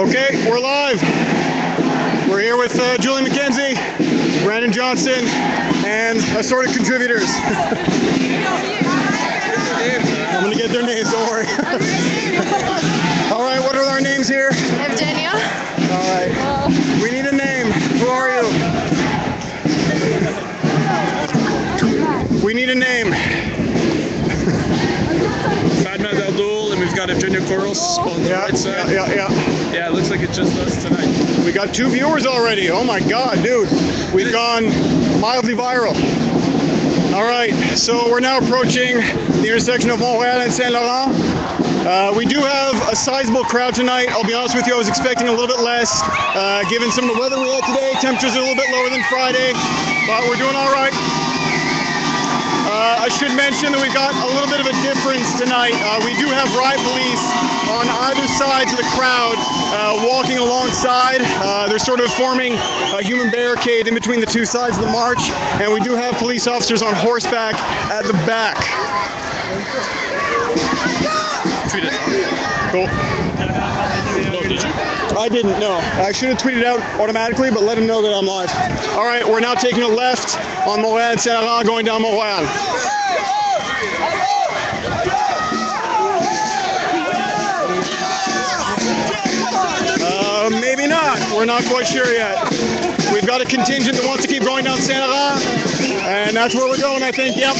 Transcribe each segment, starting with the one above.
Okay, we're live. We're here with Julie McKenzie, Brandon Johnston, and assorted contributors. I'm going to get their names, don't worry. All right, what are our names here? Evgenia. All right. We need a name. Who are you? We need a name. Fatma Abdul, and we've got Evgenia Koros on the right side. Yeah, it looks like it's just us tonight. We got 2 viewers already. Oh my God, dude. We've gone mildly viral. All right, so we're now approaching the intersection of Montreal and Saint Laurent. We do have a sizable crowd tonight. I'll be honest with you, I was expecting a little bit less, given some of the weather we had today. Temperatures are a little bit lower than Friday, but we're doing all right. I should mention that we've got a little bit of a difference tonight. We do have riot police on either side of the crowd walking alongside. They're sort of forming a human barricade in between the 2 sides of the march, and we do have police officers on horseback at the back. Tweet it. Cool. No, did you? I didn't, no. I should have tweeted out automatically, but let them know that I'm live. All right, we're now taking a left on Montreal and Saint Laurent, going down Montreal. Maybe not. We're not quite sure yet. We've got a contingent that wants to keep going down Saint Laurent, and that's where we're going, I think. Yep.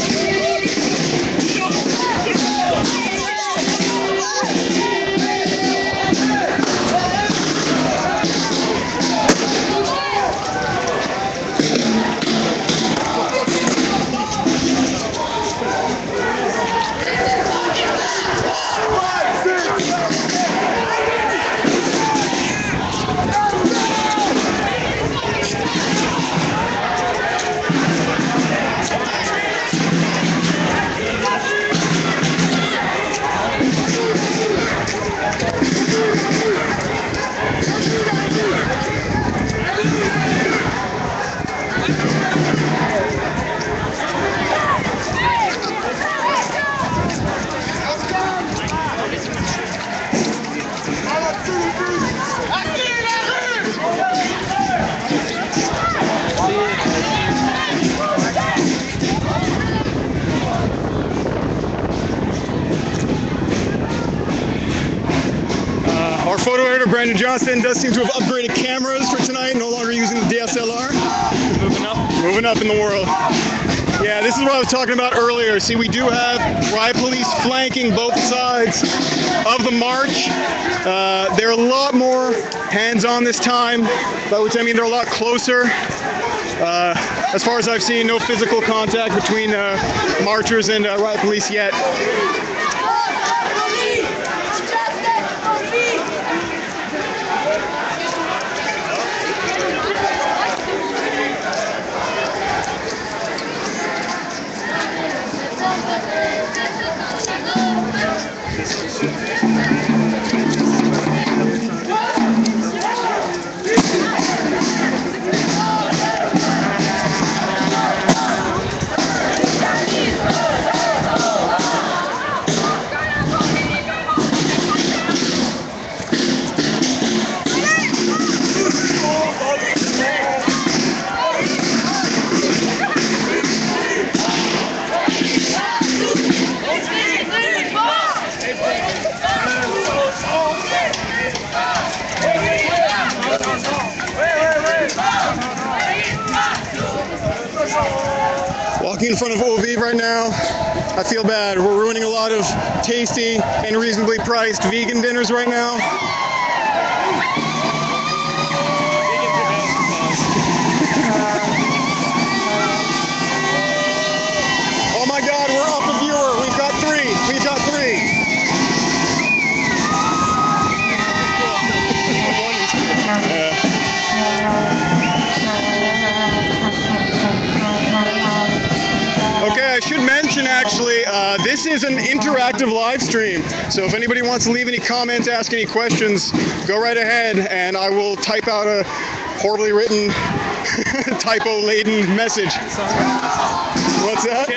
Our photo editor, Brandon Johnston, does seem to have upgraded cameras for tonight, no longer using the DSLR. Moving up. Moving up in the world. Yeah, this is what I was talking about earlier. See, we do have riot police flanking both sides of the march. They're a lot more hands-on this time, by which I mean they're a lot closer. As far as I've seen, no physical contact between marchers and riot police yet. Walking in front of OV right now, I feel bad. We're ruining a lot of tasty and reasonably priced vegan dinners right now. Oh my God, we're up a viewer. We've got 3. We've got 3. Okay, I should mention actually, this is an interactive live stream. So if anybody wants to leave any comments, ask any questions, go right ahead and I will type out a horribly written, typo-laden message. What's that?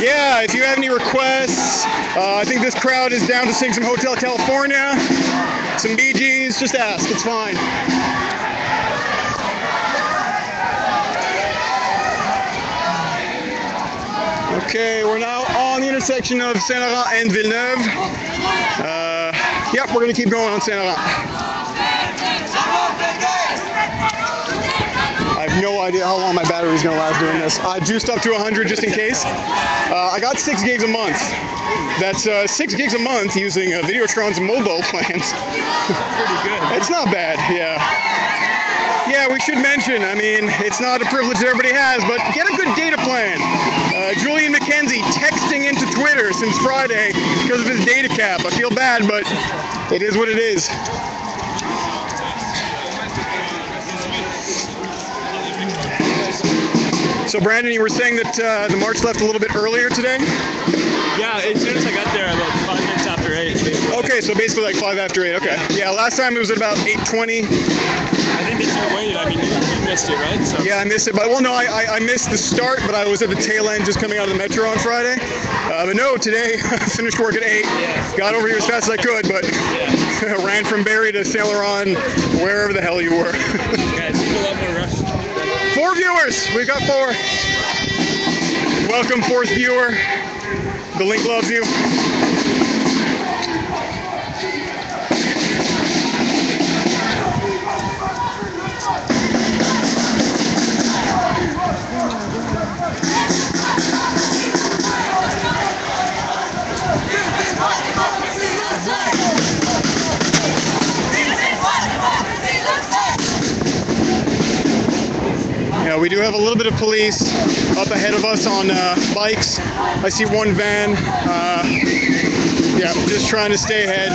Yeah, if you have any requests, I think this crowd is down to sing some Hotel California, some Bee Gees, just ask, it's fine. Okay, we're now on the intersection of Saint-Laurent and Villeneuve. Yep, we're going to keep going on Saint-Laurent. I have no idea how long my battery is going to last doing this. I juiced up to 100 just in case. I got 6 gigs a month. That's 6 gigs a month using Videotron's mobile plans. Pretty good. It's not bad, yeah. Yeah, we should mention, I mean, it's not a privilege that everybody has, but get a good data plan. Julian McKenzie texting into Twitter since Friday because of his data cap. I feel bad, but it is what it is. So Brandon, you were saying that the march left a little bit earlier today? Yeah, as soon as I got there, about 5 minutes after 8. Okay, so basically like 5 after 8, okay. Yeah, last time it was at about 8:20. I think that you waited, I mean, you missed it, right? So. Yeah, I missed it, but well, no, I missed the start, but I was at the tail end just coming out of the metro on Friday. But no, today, finished work at 8, got over here as fast as I could, but ran from Barrie to Saint Laurent, wherever the hell you were. Yeah, it seemed a lot more rushed. 4 viewers, we've got 4. Welcome, 4th viewer. The link loves you. Yeah, we do have a little bit of police up ahead of us on bikes. I see one van. Yeah, just trying to stay ahead.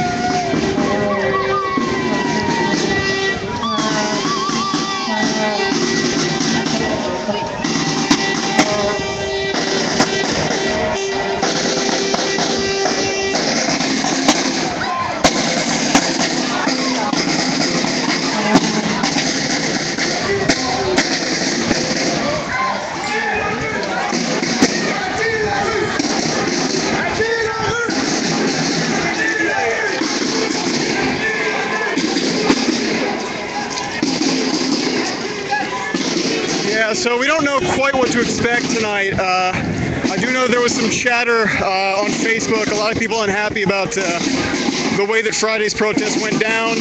Yeah, so we don't know quite what to expect tonight. I do know there was some chatter on Facebook, a lot of people unhappy about the way that Friday's protest went down.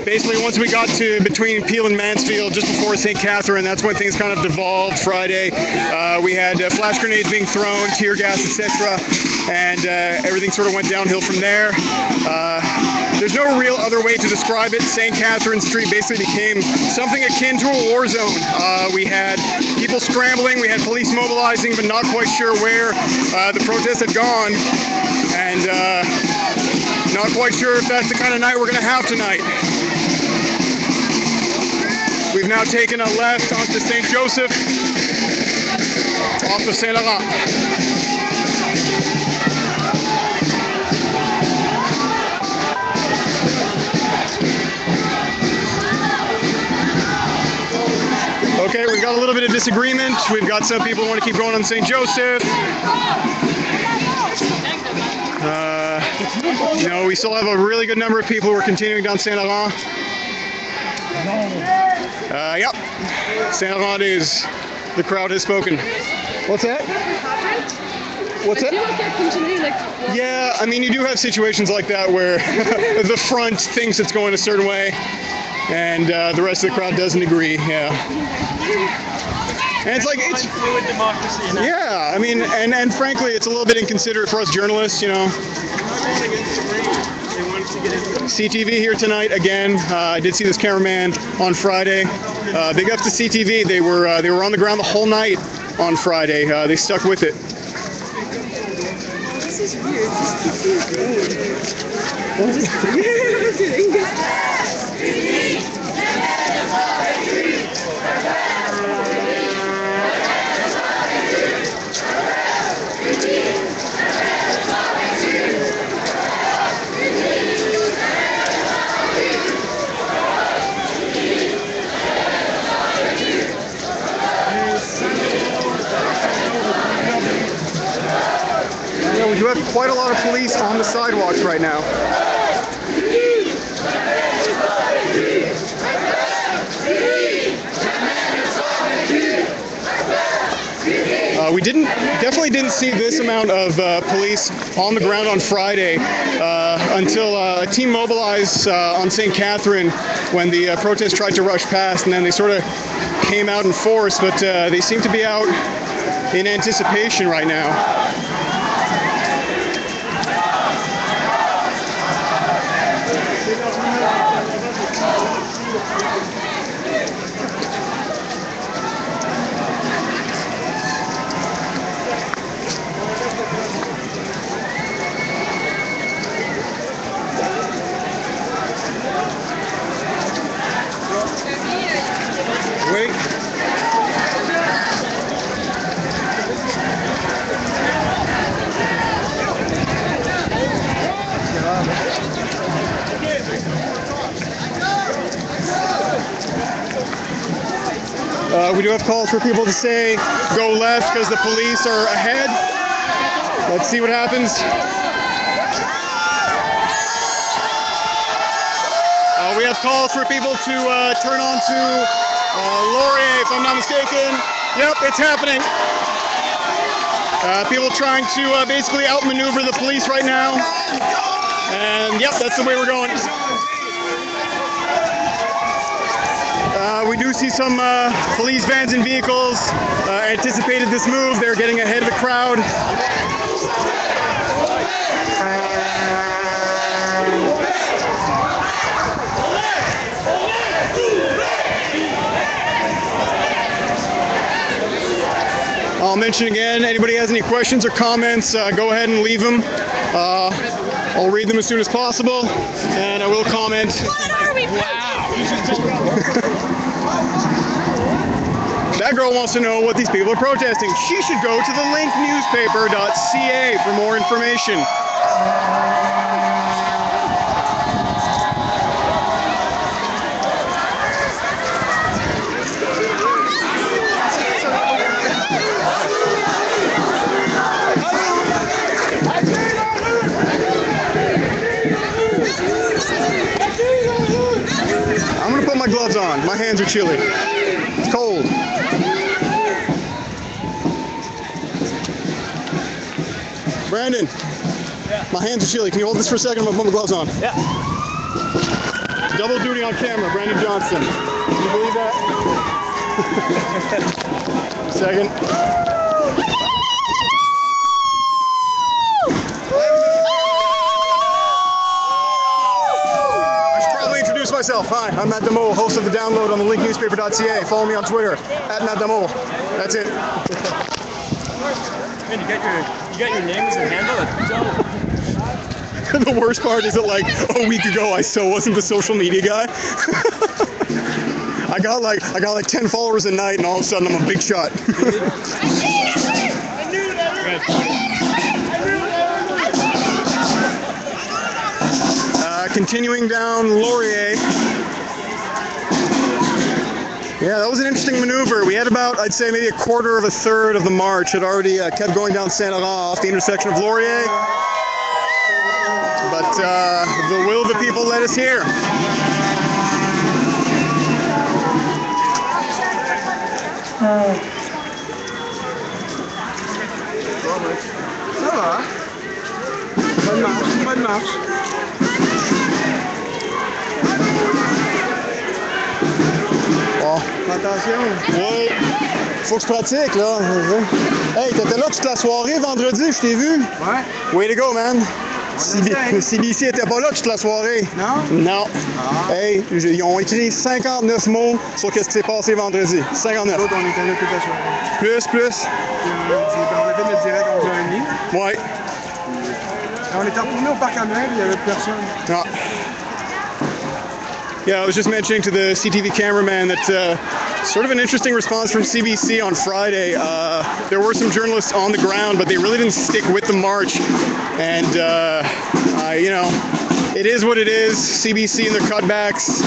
Basically, once we got to between Peel and Mansfield, just before St. Catherine, that's when things kind of devolved Friday. We had flash grenades being thrown, tear gas, etc., and everything sort of went downhill from there. There's no real other way to describe it. St. Catherine Street basically became something akin to a war zone. We had people scrambling, we had police mobilizing, but not quite sure where the protest had gone. And not quite sure if that's the kind of night we're going to have tonight. We've now taken a left onto St. Joseph, off of Saint Laurent. Okay, we've got a little bit of disagreement. We've got some people who want to keep going on St. Joseph. You know, we still have a really good number of people who are continuing down Saint Laurent. Yep, Saint Laurent is, the crowd has spoken. What's that? What's that? Yeah, I mean, you do have situations like that where the front thinks it's going a certain way, and the rest of the crowd doesn't agree. Yeah. And it's like, it's fluid democracy. Yeah, I mean, and frankly, it's a little bit inconsiderate for us journalists, you know. CTV here tonight again. I did see this cameraman on Friday. Big ups to CTV. They were on the ground the whole night on Friday. They stuck with it. This is weird. This is do have quite a lot of police on the sidewalks right now. We definitely didn't see this amount of police on the ground on Friday until a team mobilized on St. Catherine when the protest tried to rush past, and then they sort of came out in force, but they seem to be out in anticipation right now. Wait. We do have calls for people to say go left because the police are ahead. Let's see what happens. We have calls for people to turn on to Laurier, if I'm not mistaken. Yep, it's happening. People trying to basically outmaneuver the police right now. And yep, that's the way we're going. We do see some police vans and vehicles anticipated this move. They're getting ahead of the crowd. I'll mention again, anybody has any questions or comments, go ahead and leave them. I'll read them as soon as possible, and I will comment. What are we protesting? That girl wants to know what these people are protesting. She should go to the linknewspaper.ca for more information. I'm gonna put my gloves on. My hands are chilly. It's cold. Brandon. Yeah. My hands are chilly. Can you hold this for a second? I'm gonna put my gloves on. Yeah. Double duty on camera, Brandon Johnson. Can you believe that? Second. Myself. Hi, I'm Matt Damo, host of The Download on the linknewspaper.ca. Follow me on Twitter, @MattDamo. That's it. Man, you got your name as a handle? That's dope. The worst part is that like a week ago I still wasn't the social media guy. I got like 10 followers a night, and all of a sudden I'm a big shot. I knew that. Continuing down Laurier. Yeah, that was an interesting maneuver. We had about, I'd say, maybe a quarter of a third of the march had already kept going down Saint Laurent off the intersection of Laurier. But the will of the people led us here. Ça va. Bonne marche. Bon. Attention. Ouais. Faut que je pratique, là. Hey, t'étais là toute la soirée vendredi, je t'ai vu. Ouais. Way to go, man. CBC était pas là toute la soirée. Non? Non. Ah. Hey, ils ont écrit 59 mots sur ce qui s'est passé vendredi. 59. Nous autres, on était là toute la soirée. Plus. On a fait notre direct à 11h30. Ouais. On était retourné au parc annuel, il n'y avait personne. Ah. Yeah, I was just mentioning to the CTV cameraman that sort of an interesting response from CBC on Friday. There were some journalists on the ground, but they really didn't stick with the march. And, you know, it is what it is. CBC and their cutbacks.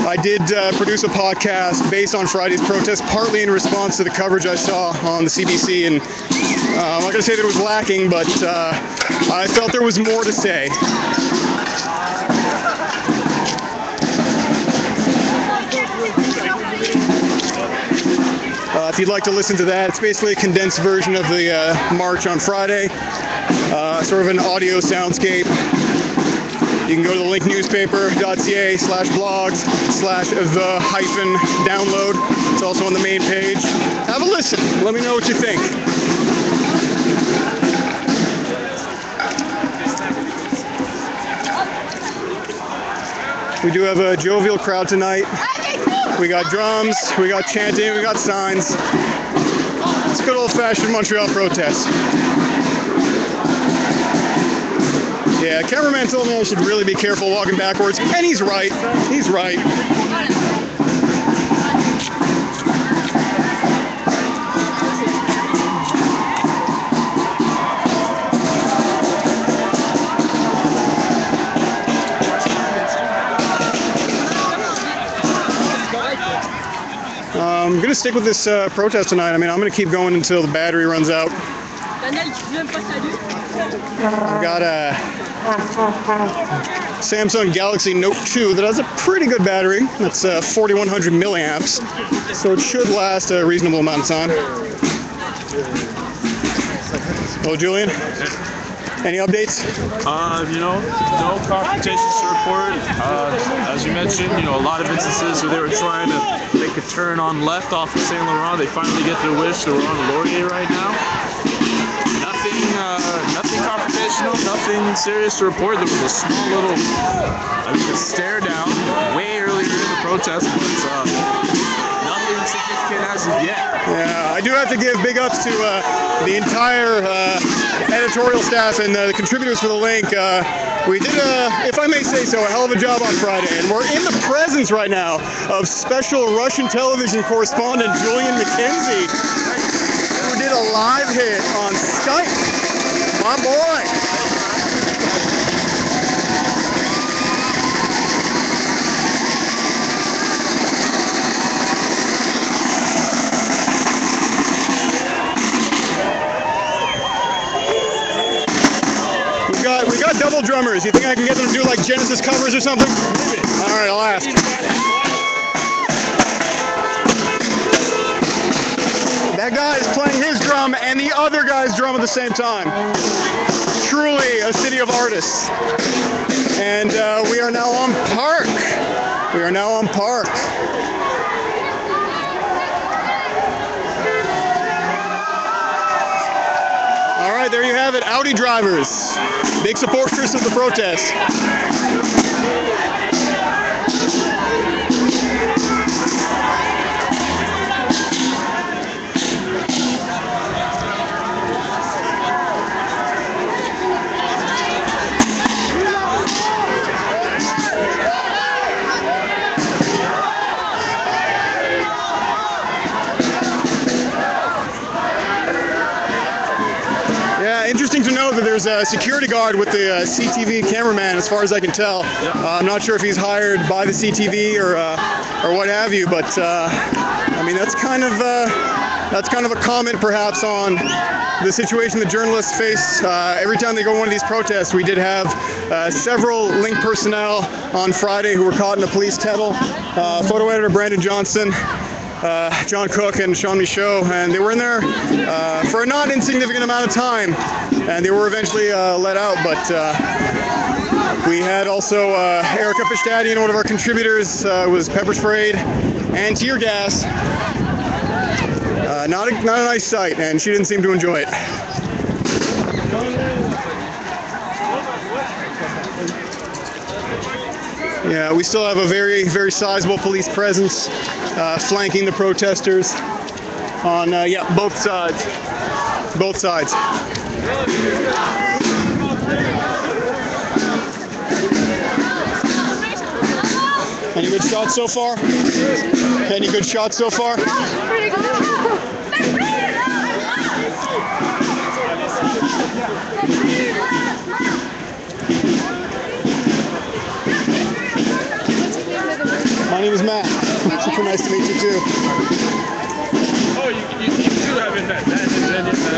I did produce a podcast based on Friday's protest, partly in response to the coverage I saw on the CBC, and I'm not going to say that it was lacking, but I felt there was more to say. If you'd like to listen to that, it's basically a condensed version of the march on Friday, sort of an audio soundscape. You can go to the linknewspaper.ca/blogs/the-download. It's also on the main page. Have a listen. Let me know what you think. We do have a jovial crowd tonight. We got drums, we got chanting, we got signs. It's a good old-fashioned Montreal protest. Yeah, cameraman told me I should really be careful walking backwards, and he's right. He's right. I'm going to stick with this protest tonight. I mean, I'm going to keep going until the battery runs out. I've got a Samsung Galaxy Note 2 that has a pretty good battery. That's 4,100 milliamps, so it should last a reasonable amount of time. Hello, Julian. Any updates? No confrontations to report. As you mentioned, a lot of instances where they were trying to make a turn on left off of Saint Laurent. They finally get their wish. They're on Laurier right now. Nothing confrontational, nothing serious to report. There was a small little, a stare down way earlier in the protest, but nothing significant as of yet. Yeah, I do have to give big ups to the entire editorial staff and the contributors for the link. We did, if I may say so, a hell of a job on Friday, and we're in the presence right now of special Russian television correspondent Julian McKenzie, who did a live hit on Skype. My boy. We got double drummers. You think I can get them to do like Genesis covers or something? All right, I'll ask. That guy is playing his drum and the other guy's drum at the same time. Truly a city of artists. And we are now on Park. We are now on Park. All right, there you have it. Audi drivers, big supporters of the protest. Interesting to know that there's a security guard with the CTV cameraman, as far as I can tell. I'm not sure if he's hired by the CTV or what have you, but I mean that's kind of a comment perhaps on the situation that journalists face every time they go to one of these protests. We did have several Link personnel on Friday who were caught in a police tettle. Photo editor Brandon Johnson, John Cook and Sean Michaud, and they were in there for a not insignificant amount of time, and they were eventually let out. But we had also Erica Fishtadian, one of our contributors, was pepper sprayed and tear gas. Not a nice sight, and she didn't seem to enjoy it. Yeah, we still have a very, very sizable police presence flanking the protesters on, both sides. Both sides. Any good shots so far? Any good shots so far? Pretty good. My name is Matt. Super nice to meet you too. Oh, you do have it that.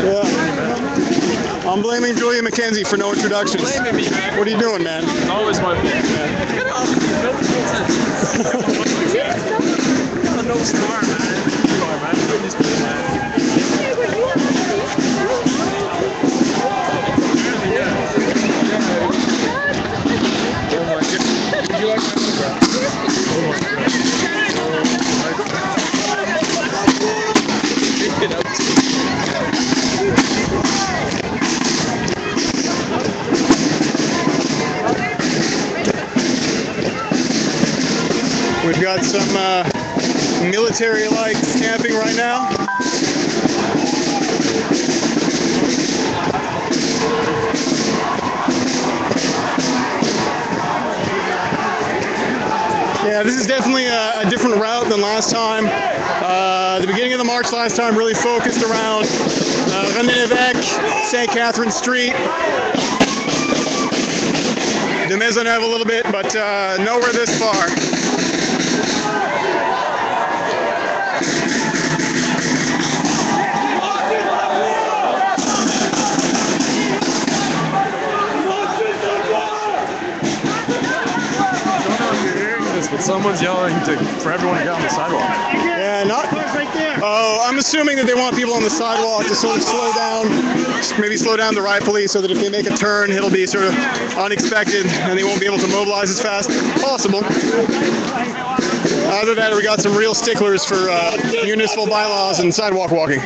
Yeah. I'm blaming Julia McKenzie for no introductions. Blaming me, man. What are you doing, man? It's always my fault, man. Get off me. I'm no star, man. Star, man. Just man. Oh my God. Would you like my autograph? Oh my God. Get up. We've got some military-like camping right now. Yeah, this is definitely a different route than last time. The beginning of the march last time really focused around René Lévesque, St. Catherine Street, de Maisonneuve a little bit, but nowhere this far. But someone's yelling for everyone to get on the sidewalk. Yeah, not right there. Oh, I'm assuming that they want people on the sidewalk to sort of slow down, maybe slow down the riot police so that if they make a turn, it'll be sort of unexpected and they won't be able to mobilize as fast. Possible. Other than that, we got some real sticklers for municipal bylaws and sidewalk walking.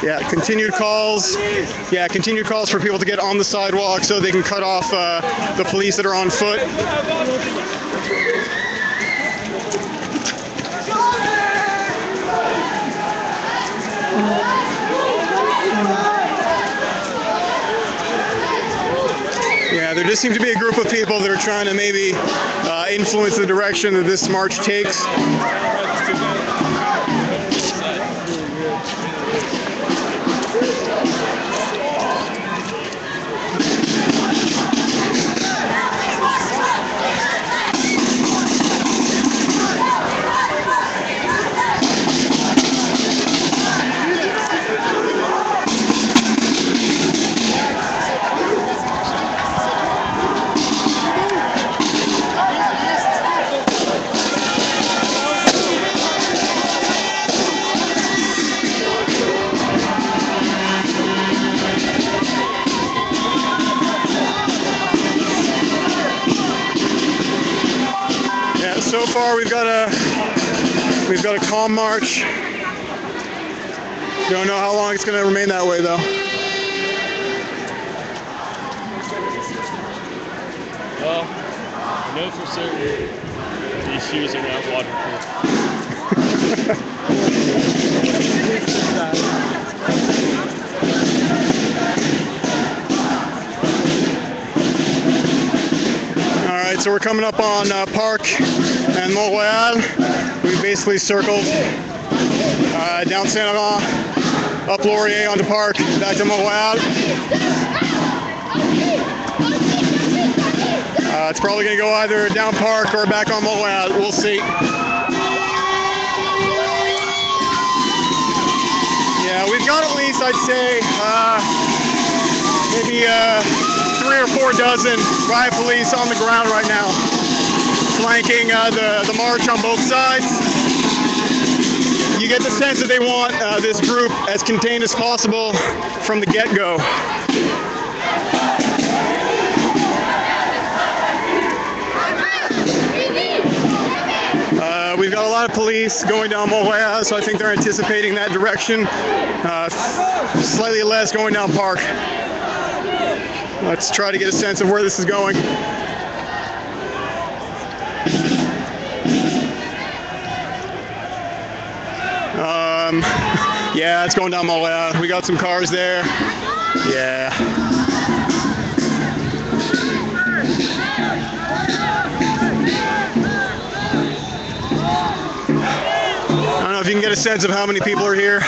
Yeah, continued calls. Yeah, continued calls for people to get on the sidewalk so they can cut off the police that are on foot. Yeah, there just seems to be a group of people that are trying to maybe influence the direction that this march takes. So far, we've got a calm march. Don't know how long it's going to remain that way, though. Well, I know for certain these shoes are not waterproof. All right, so we're coming up on Park and Montreal. We basically circled down Saint Laurent, up Laurier onto Park, back to Montreal. It's probably going to go either down Park or back on Montreal. We'll see. Yeah, we've got at least, I'd say, maybe 3 or 4 dozen riot police on the ground right now, flanking the march on both sides. You get the sense that they want this group as contained as possible from the get-go. We've got a lot of police going down Montreal, so I think they're anticipating that direction. Slightly less going down Park. Let's try to get a sense of where this is going. Yeah, it's going down Montreal. We got some cars there. Yeah. you can get a sense of how many people are here.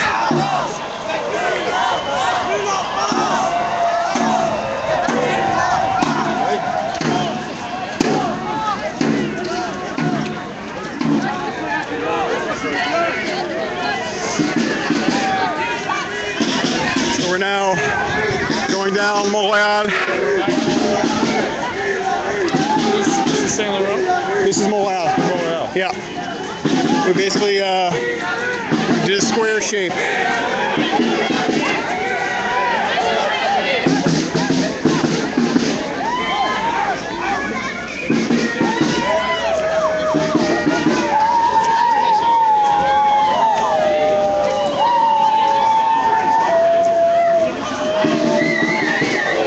So we're now going down Montreal. This is Saint Laurent? This is Montreal. Montreal. Yeah. We basically did a square shape. All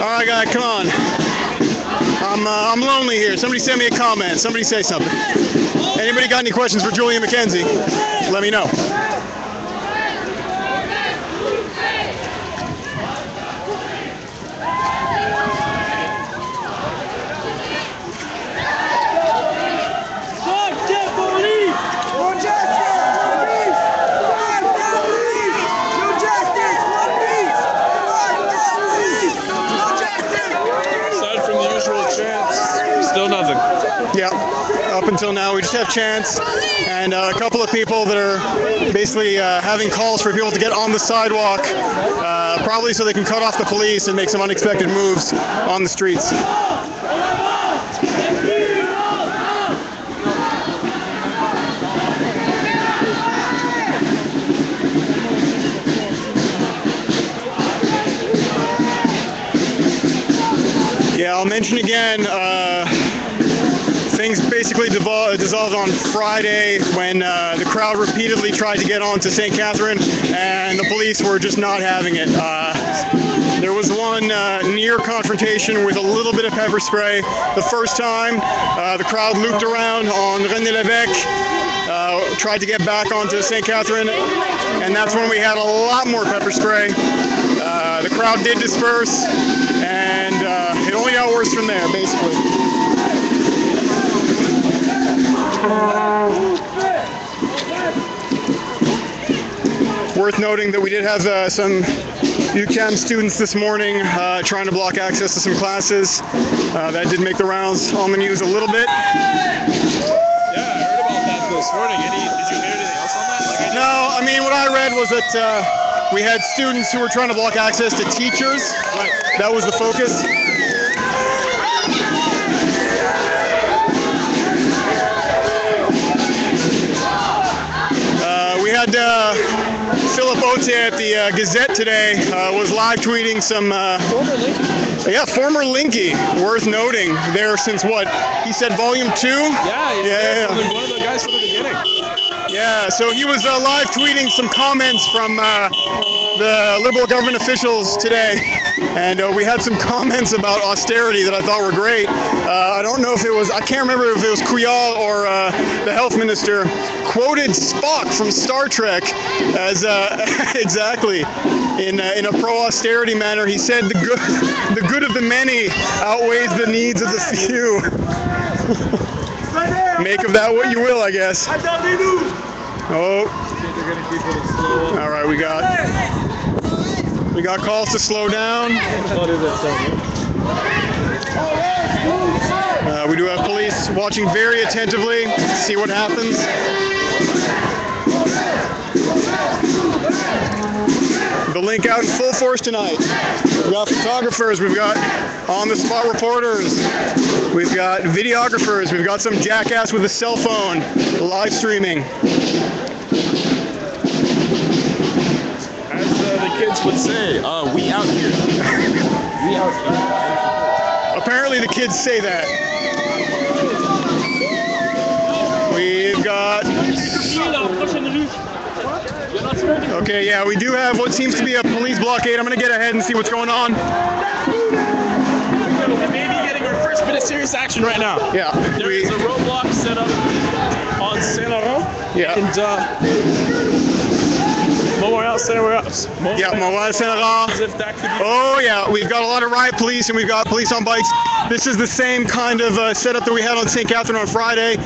right, guys, come on. I'm lonely here. Somebody send me a comment. Somebody say something. Anybody got any questions for Julian McKenzie? Let me know. Aside from the usual chants, still nothing. Yeah, up until now we just have chants and a couple of people that are basically having calls for people to get on the sidewalk, probably so they can cut off the police and make some unexpected moves on the streets. Yeah, I'll mention again, things basically dissolved on Friday when the crowd repeatedly tried to get on to St. Catherine and the police were just not having it. There was one near confrontation with a little bit of pepper spray. The first time, the crowd looped around on René Lévesque, tried to get back onto St. Catherine, and that's when we had a lot more pepper spray. The crowd did disperse, and it only got worse from there, basically. Worth noting that we did have some UQAM students this morning trying to block access to some classes. That did make the rounds on the news a little bit. Yeah, I heard about that this morning. Did you hear anything else on that? No, I mean, what I read was that we had students who were trying to block access to teachers. Right. That was the focus. We had Philip Ote at the Gazette today was live tweeting some former Linky, worth noting. There since what? He said volume 2? Yeah. One of the guys from the beginning. Yeah, so he was live tweeting some comments from the Liberal government officials today, and we had some comments about austerity that I thought were great. I don't know if it was, I can't remember if it was Kuyal or the health minister, quoted Spock from Star Trek as exactly in a pro-austerity manner. He said the good of the many outweighs the needs of the few. Make of that what you will, I guess. Oh. All right, we got calls to slow down. We do have police watching very attentively to see what happens. The link out in full force tonight. We've got photographers, we've got on-the-spot reporters, we've got videographers, we've got some jackass with a cell phone live streaming. As the kids would say, we out here. We out here. Apparently the kids say that. We've got... Okay, yeah, we do have what seems to be a police blockade. I'm going to get ahead and see what's going on. We may be getting our first bit of serious action right now. Yeah. There is a roadblock set up on Saint Laurent. Yeah. And Montreal, Saint-Laurent. Yeah, Montreal, Saint-Laurent. Oh yeah, we've got a lot of riot police and we've got police on bikes. This is the same kind of setup that we had on St. Catherine on Friday.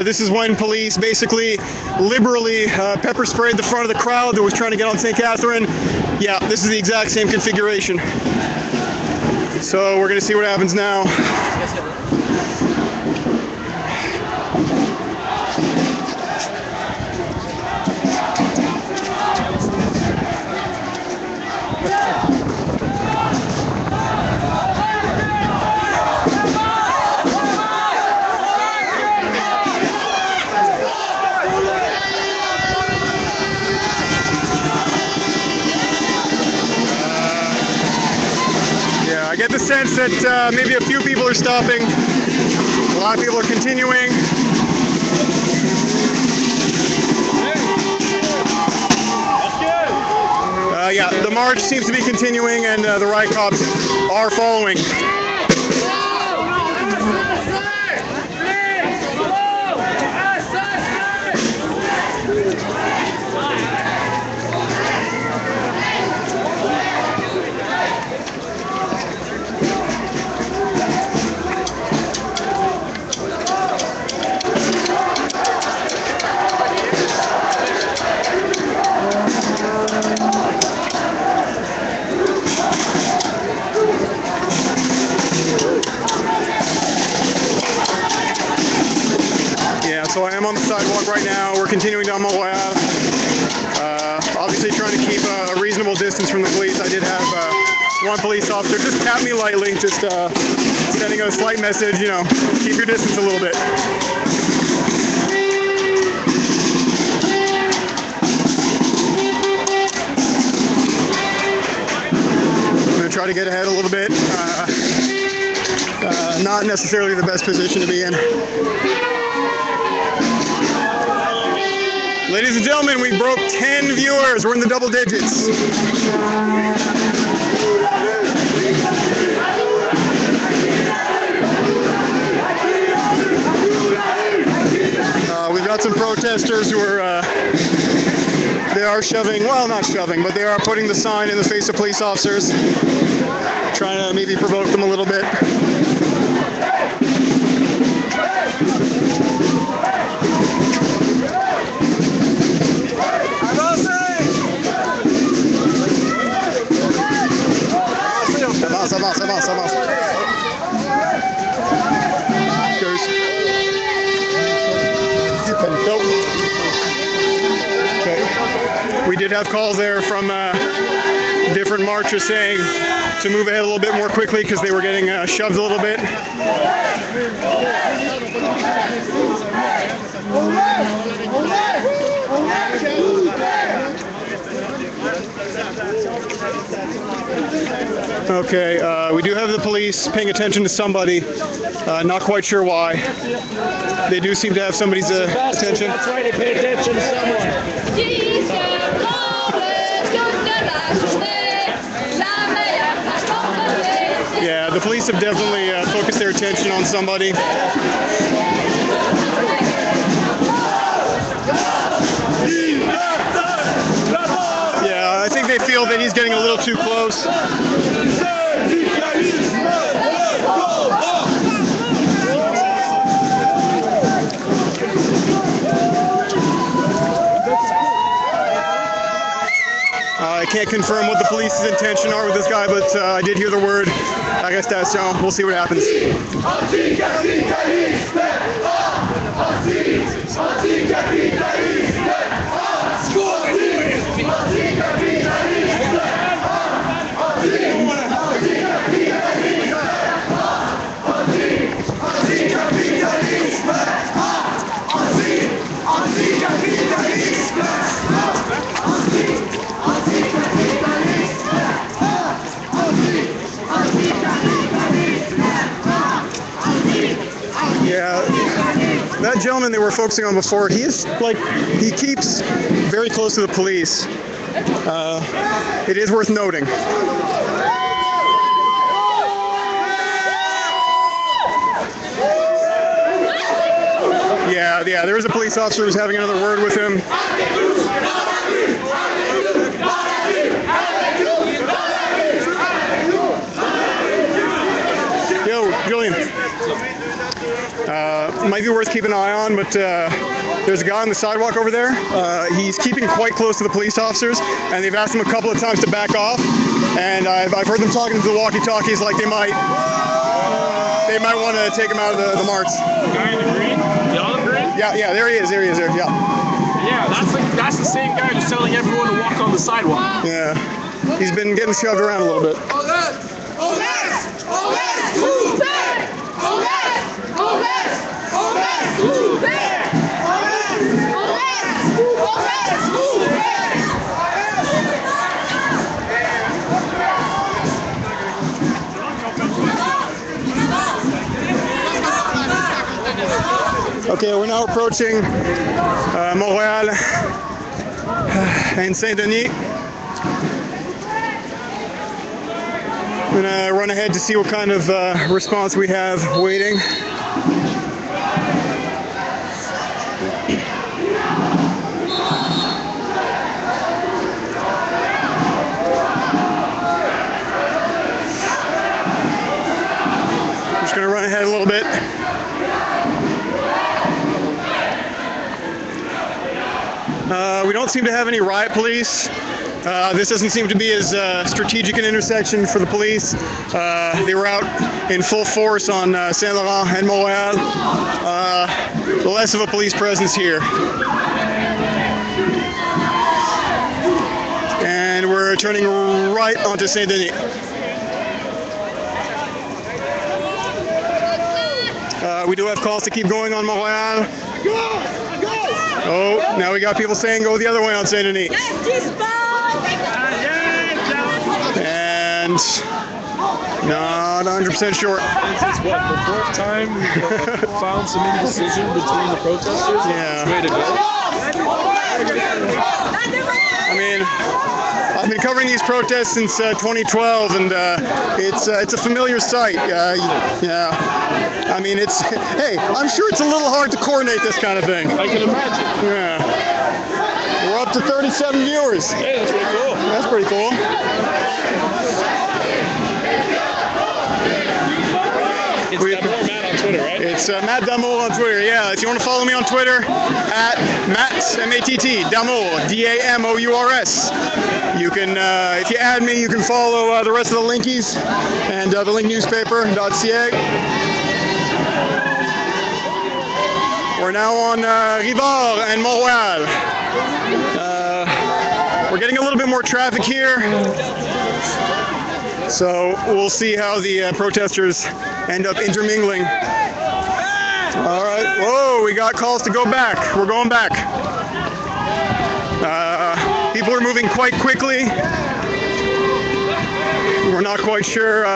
This is when police basically liberally pepper sprayed the front of the crowd that was trying to get on St. Catherine. Yeah, this is the exact same configuration. So we're going to see what happens now. I get the sense that maybe a few people are stopping. A lot of people are continuing. Yeah, the march seems to be continuing and the riot cops are following. So I am on the sidewalk right now. We're continuing down Montreal. Obviously trying to keep a reasonable distance from the police. I did have one police officer just tap me lightly, just sending a slight message, you know, keep your distance a little bit. I'm going to try to get ahead a little bit. Not necessarily the best position to be in. Ladies and gentlemen, we broke 10 viewers. We're in the double digits. We've got some protesters who are, they are shoving, well, not shoving, but they are putting the sign in the face of police officers, trying to maybe provoke them a little bit. Ça avance. Nope. Okay. We did have calls there from different marchers saying to move ahead a little bit more quickly because they were getting shoved a little bit. Okay, we do have the police paying attention to somebody. Not quite sure why. They do seem to have somebody's attention. That's right, they pay attention to someone. Yeah, the police have definitely focused their attention on somebody. Yeah, I think they feel that he's getting a little too close. I can't confirm what the police's intention are with this guy, but I did hear the word arrestation. We'll see what happens. Yeah, that gentleman they were focusing on before, he keeps very close to the police. It is worth noting. Yeah, there was a police officer who was having another word with him. might be worth keeping an eye on, but there's a guy on the sidewalk over there. He's keeping quite close to the police officers, and they've asked him a couple of times to back off. And I've heard them talking to the walkie-talkies like they might want to take him out of the march. The guy in the green? The olive green? Yeah, there he is, yeah. Yeah, that's the same guy who's telling everyone to walk on the sidewalk. Yeah, he's been getting shoved around a little bit. Okay, we're now approaching Montreal and Saint-Denis. I'm gonna run ahead to see what kind of response we have waiting. I'm just gonna run ahead a little bit. We don't seem to have any riot police. This doesn't seem to be as strategic an intersection for the police. They were out in full force on Saint Laurent and Montreal. Less of a police presence here. And we're turning right onto Saint-Denis. We do have calls to keep going on Montreal. Oh, now we got people saying go the other way on Saint-Denis. And not 100% sure. It's what, the fourth time we've found some indecision between the protesters? Yeah. Way to go. I mean, I've been covering these protests since 2012, and it's a familiar sight. Yeah. I mean, hey, I'm sure it's a little hard to coordinate this kind of thing. I can imagine. Yeah. We're up to 37 viewers. Hey, that's pretty cool. That's pretty cool. It's Damour Matt on Twitter, right? It's Matt Damour on Twitter, yeah. If you want to follow me on Twitter, at Matt, M-A-T-T, Damour, D-A-M-O-U-R-S. You can, if you add me, you can follow the rest of the linkies and the linknewspaper.ca. We're now on Rivard and Montreal. We're getting a little bit more traffic here. So we'll see how the protesters end up intermingling. All right. Whoa, we got calls to go back. We're going back. People are moving quite quickly. We're not quite sure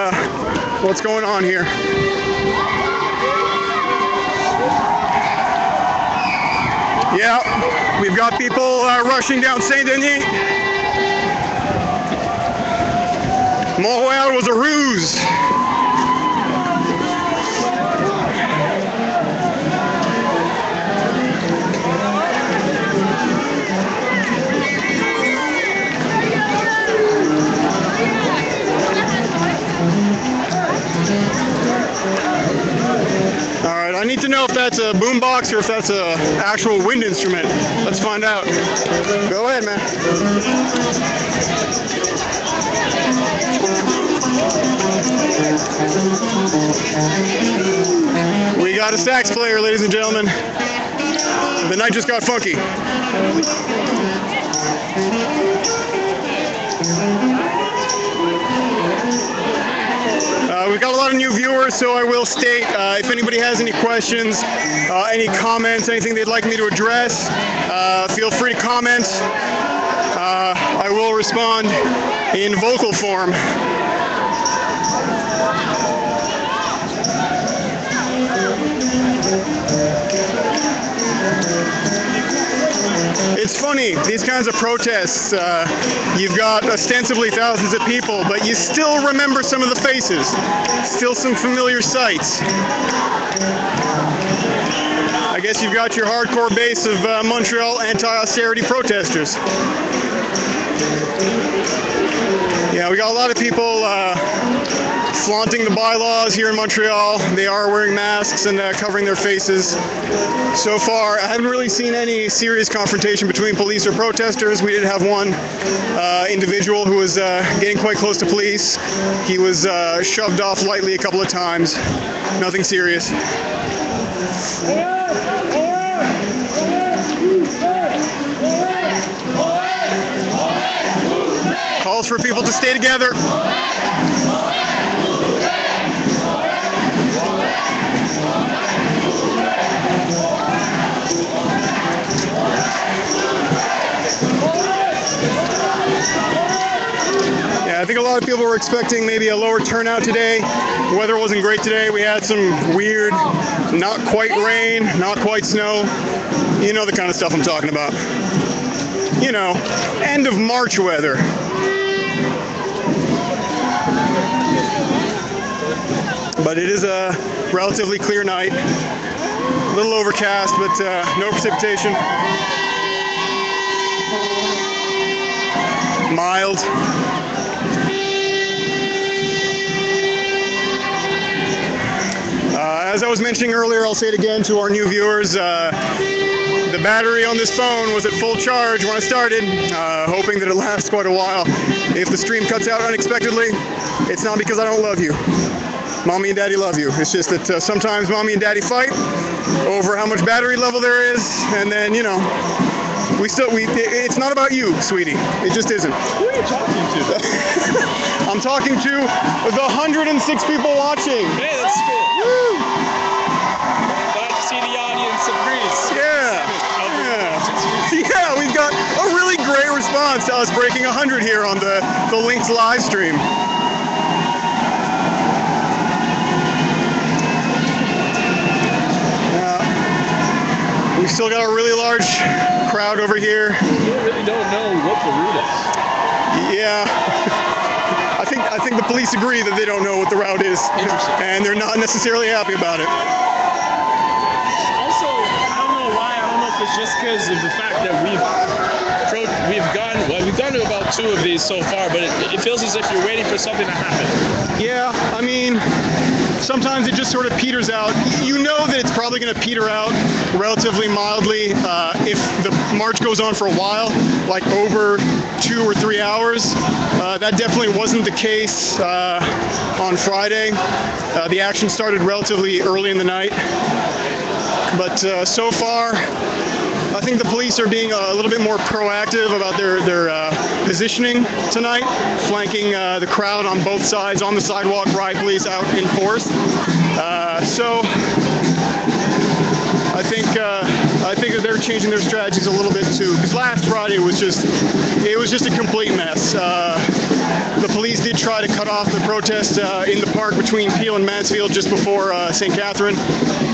what's going on here. Yeah, we've got people rushing down Saint-Denis. Montreal was a ruse. All right, I need to know if that's a boombox or if that's an actual wind instrument. Let's find out. Go ahead, man. We got a sax player, ladies and gentlemen. The night just got funky. We've got a lot of new viewers, so I will state if anybody has any questions, any comments, anything they'd like me to address, feel free to comment. I will respond in vocal form. It's funny, these kinds of protests, you've got ostensibly thousands of people, but you still remember some of the faces, still some familiar sights. I guess you've got your hardcore base of Montreal anti-austerity protesters. Yeah, we got a lot of people flaunting the bylaws here in Montreal. They are wearing masks and covering their faces. So far, I haven't really seen any serious confrontation between police or protesters. We did have one individual who was getting quite close to police. He was shoved off lightly a couple of times. Nothing serious. Calls for people to stay together. Yeah, I think a lot of people were expecting maybe a lower turnout today. The weather wasn't great today. We had some weird, not quite rain, not quite snow. You know the kind of stuff I'm talking about. You know, end of March weather. But it is a relatively clear night. A little overcast, but no precipitation. Mild. As I was mentioning earlier, I'll say it again to our new viewers. The battery on this phone was at full charge when I started, hoping that it lasts quite a while. If the stream cuts out unexpectedly, it's not because I don't love you. Mommy and Daddy love you. It's just that sometimes Mommy and Daddy fight over how much battery level there is, and then, you know, it's not about you, sweetie. It just isn't. Who are you talking to? I'm talking to the 106 people watching. Hey, that's cool. Woo! Glad to see the audience agrees. Yeah. Yeah, we've got a really great response to us breaking 100 here on the linked live stream. We've still got a really large crowd over here. We really don't know what the route is. Yeah. I think the police agree that they don't know what the route is. Interesting. And they're not necessarily happy about it. Also, I don't know why. I don't know if it's just because of the fact that we've gone to about 2 of these so far, but it feels as if you're waiting for something to happen. Yeah, I mean, sometimes it just sort of peters out. You know that it's probably going to peter out relatively mildly if the march goes on for a while, like over 2 or 3 hours. That definitely wasn't the case on Friday. The action started relatively early in the night. But so far, I think the police are being a little bit more proactive about their positioning tonight, flanking the crowd on both sides, on the sidewalk, riot police out in force. So I think that they're changing their strategies a little bit too. Because last Friday was just a complete mess. The police did try to cut off the protest in the park between Peel and Mansfield just before St. Catherine,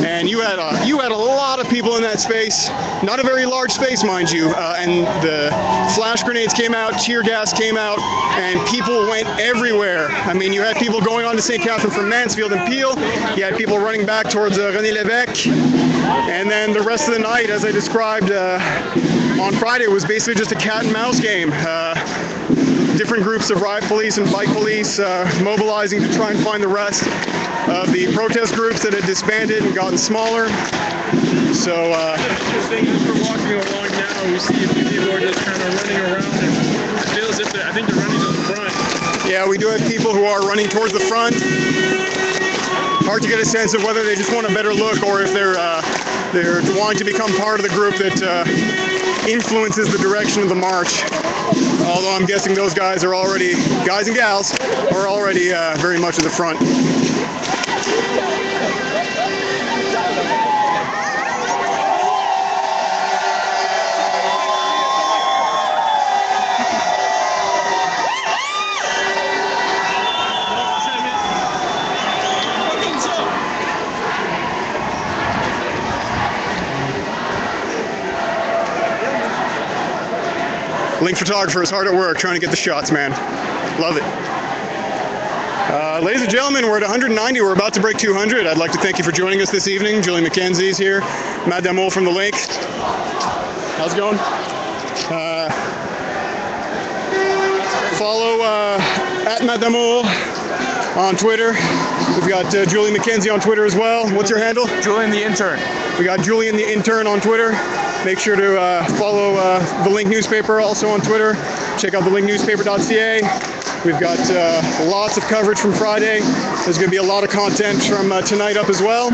and you had a lot of people in that space. Not a very large space, mind you. And the flash grenades came out, tear gas came out, and people went everywhere. I mean, you had people going on to St. Catherine from Mansfield and Peel. You had people running back towards René Lévesque. And then the rest of the night, as I described on Friday, was basically just a cat and mouse game. Different groups of riot police and bike police mobilizing to try and find the rest of the protest groups that had disbanded and gotten smaller. So Interesting, as we're walking along now, we see a few people are just kind of running around, and it feels as if I think they're running to the front. yeah, we do have people who are running towards the front. Hard to get a sense of whether they just want a better look or if they're wanting to become part of the group that influences the direction of the march. Although I'm guessing those guys and gals are already very much at the front. Link photographer is hard at work trying to get the shots, man. Love it. Ladies and gentlemen, we're at 190. We're about to break 200. I'd like to thank you for joining us this evening. Julie McKenzie's here. Matt Damol from the Link. How's it going? Follow at Matt Damol on Twitter. We've got Julie McKenzie on Twitter as well. What's your handle? Julian the Intern. We got Julian the Intern on Twitter. Make sure to follow the Link newspaper also on Twitter. Check out thelinknewspaper.ca. We've got lots of coverage from Friday. There's going to be a lot of content from tonight up as well.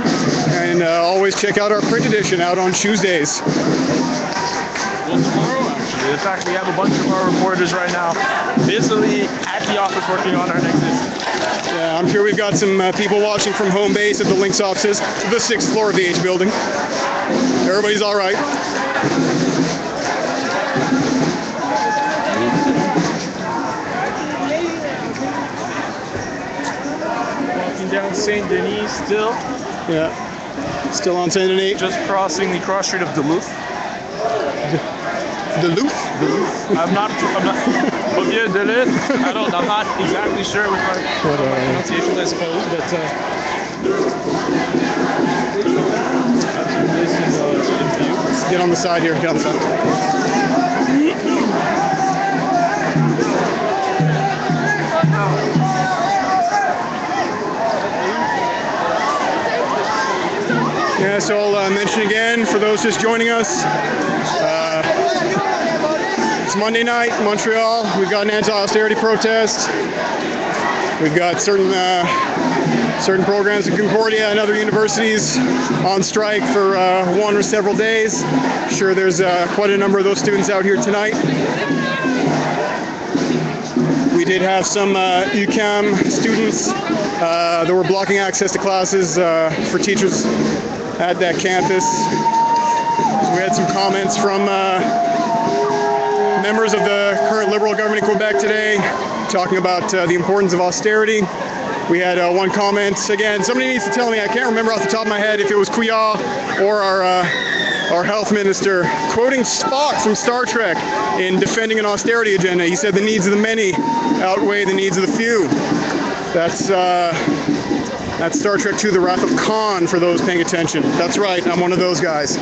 And always check out our print edition out on Tuesdays. Well, tomorrow, actually. In fact, we have a bunch of our reporters right now busily at the office working on our next issue. Yeah, I'm sure we've got some people watching from home base at the Link's offices, the 6th floor of the H building. Everybody's all right. Walking down Saint Denis still. Yeah, still on Saint Denis. Just crossing the cross street of Duluth. Duluth? I'm not, oh yeah, Duluth. I'm not exactly sure with my pronunciations, I suppose, but this is in view. Let's get on the side here, get on the side. Yeah, so I'll mention again for those just joining us. It's Monday night, Montreal. We've got an anti-austerity protest. We've got certain programs in Concordia and other universities on strike for one or several days. I'm sure there's quite a number of those students out here tonight. We did have some UQAM students that were blocking access to classes for teachers at that campus. So we had some comments from members of the current Liberal government in Quebec today talking about the importance of austerity. We had one comment, again, somebody needs to tell me, I can't remember off the top of my head if it was Couillard or our health minister, quoting Spock from Star Trek in defending an austerity agenda. He said the needs of the many outweigh the needs of the few. That's Star Trek II, The Wrath of Khan, for those paying attention. That's right, I'm one of those guys.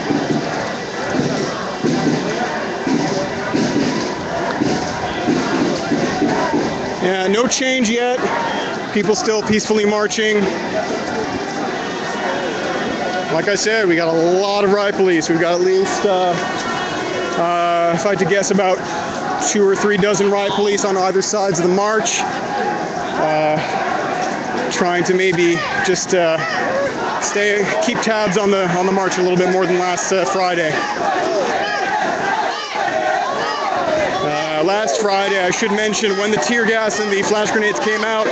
Yeah, no change yet. People still peacefully marching. Like I said, we got a lot of riot police. We've got at least, if I had to guess, about 2 or 3 dozen riot police on either sides of the march. Trying to maybe just keep tabs on the march a little bit more than last Friday. Last Friday, I should mention, when the tear gas and the flash grenades came out,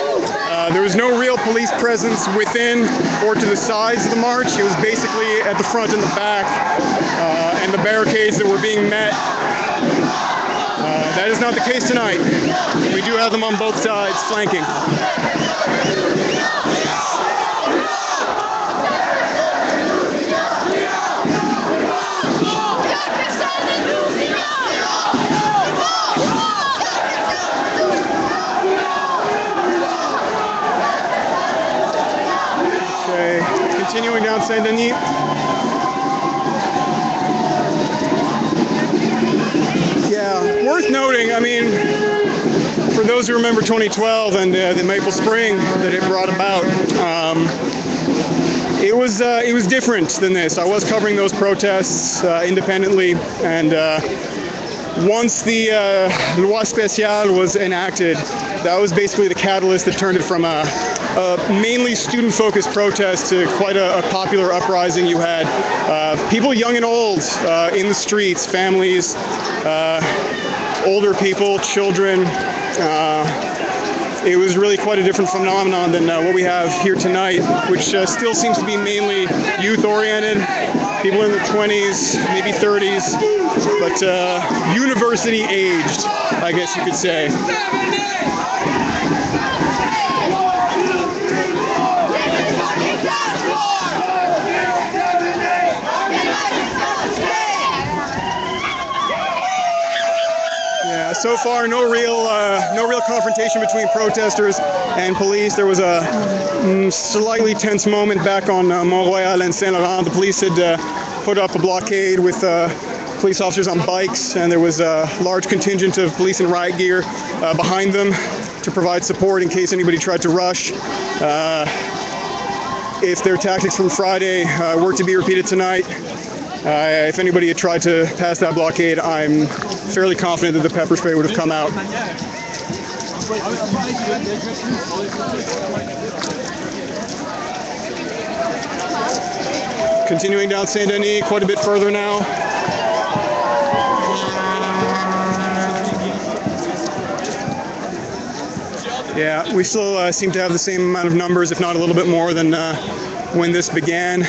there was no real police presence within or to the sides of the march. It was basically at the front and the back, and the barricades that were being met. That is not the case tonight. We do have them on both sides, flanking. Continuing down Saint Denis. Yeah, worth noting, I mean, for those who remember 2012 and the Maple Spring that it brought about, it was different than this. I was covering those protests independently, and once the loi spéciale was enacted, that was basically the catalyst that turned it from a mainly student-focused protest to quite a popular uprising. You had people young and old in the streets, families, older people, children. It was really quite a different phenomenon than what we have here tonight, which still seems to be mainly youth-oriented, people in their 20s, maybe 30s, but university-aged, I guess you could say. Yeah, so far no real confrontation between protesters and police. There was a slightly tense moment back on Montreal and Saint Laurent. The police had put up a blockade with police officers on bikes, and there was a large contingent of police in riot gear behind them. to provide support in case anybody tried to rush. If their tactics from Friday were to be repeated tonight, if anybody had tried to pass that blockade, I'm fairly confident that the pepper spray would have come out. Continuing down Saint Denis, quite a bit further now. Yeah, we still seem to have the same amount of numbers, if not a little bit more than when this began.